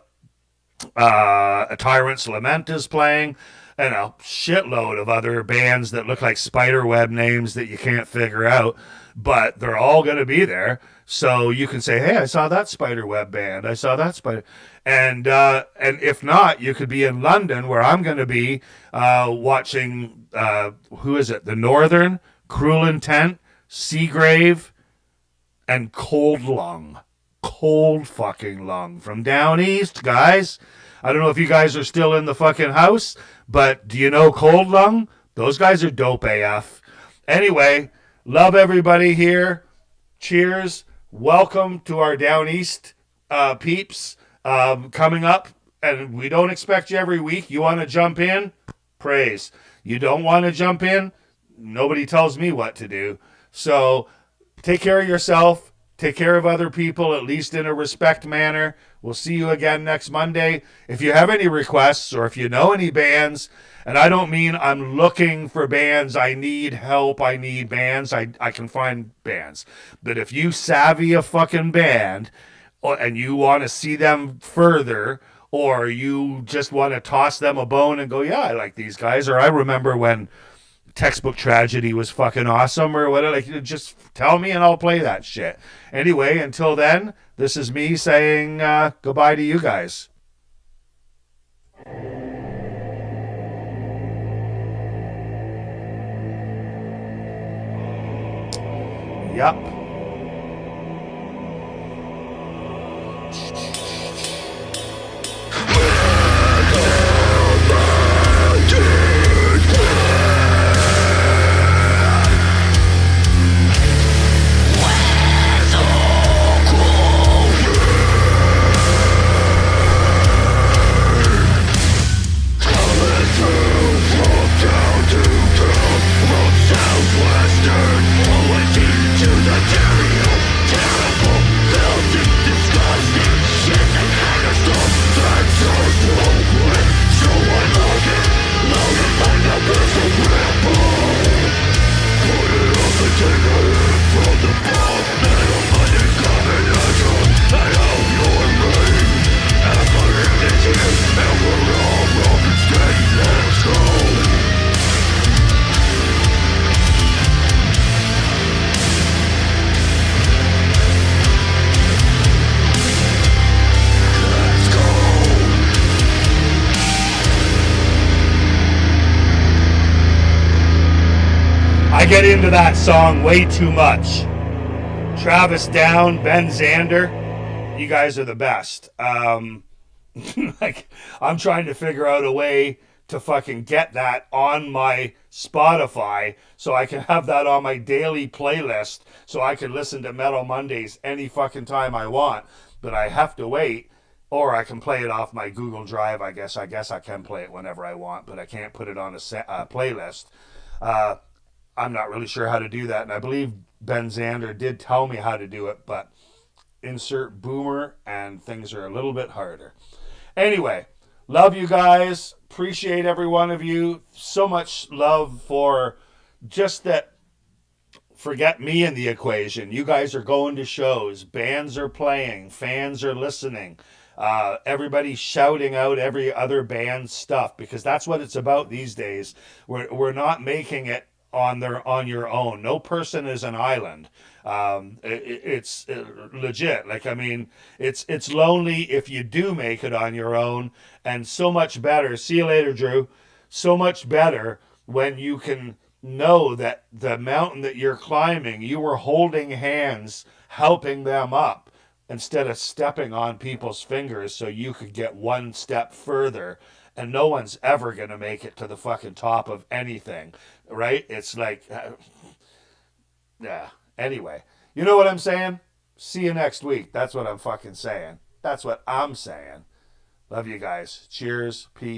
Tyrant's Lament is playing. And a shitload of other bands that look like spiderweb names that you can't figure out. But they're all going to be there. So you can say, hey, I saw that spiderweb band. I saw that spider. And if not, you could be in London, where I'm going to be watching, who is it? The Northern, Cruel Intent, Seagrave, and Cold Lung. Cold fucking Lung from down east, guys. I don't know if you guys are still in the fucking house, but do you know Cold Lung? Those guys are dope AF. Anyway, love everybody here. Cheers. Welcome to our down east peeps coming up. And we don't expect you every week. You want to jump in? Praise. You don't want to jump in? Nobody tells me what to do. So take care of yourself. Take care of other people, at least in a respect manner. We'll see you again next Monday. If you have any requests or if you know any bands, and I don't mean I'm looking for bands, I need help, I need bands, I can find bands. But if you savvy a fucking band and you want to see them further, or you just want to toss them a bone and go, yeah, I like these guys, or I remember when Textbook Tragedy was fucking awesome, or whatever, like, just tell me and I'll play that shit. Anyway, until then, this is me saying goodbye to you guys. Yup. To the terrible, terrible, filthy, disgusting to that song way too much. Travis Down, Ben Zander, you guys are the best. Like, I'm trying to figure out a way to fucking get that on my Spotify so I can have that on my daily playlist so I can listen to Metal Mondays any fucking time I want. But I have to wait, or I can play it off my Google Drive. I guess I can play it whenever I want, but I can't put it on a playlist. I'm not really sure how to do that, and I believe Ben Zander did tell me how to do it, but insert boomer and things are a little bit harder. Anyway, love you guys. Appreciate every one of you. So much love for just that. Forget me in the equation. You guys are going to shows. Bands are playing. Fans are listening. Everybody's shouting out every other band's stuff because that's what it's about these days. We're not making it on your own. No person is an island. It's legit. Like, I mean, it's lonely if you do make it on your own, and so much better. See you later, Drew. So much better when you can know that the mountain that you're climbing, you were holding hands, helping them up instead of stepping on people's fingers so you could get one step further. And no one's ever going to make it to the fucking top of anything, right? It's like, yeah. Anyway, you know what I'm saying? See you next week. That's what I'm fucking saying. That's what I'm saying. Love you guys. Cheers. Peace.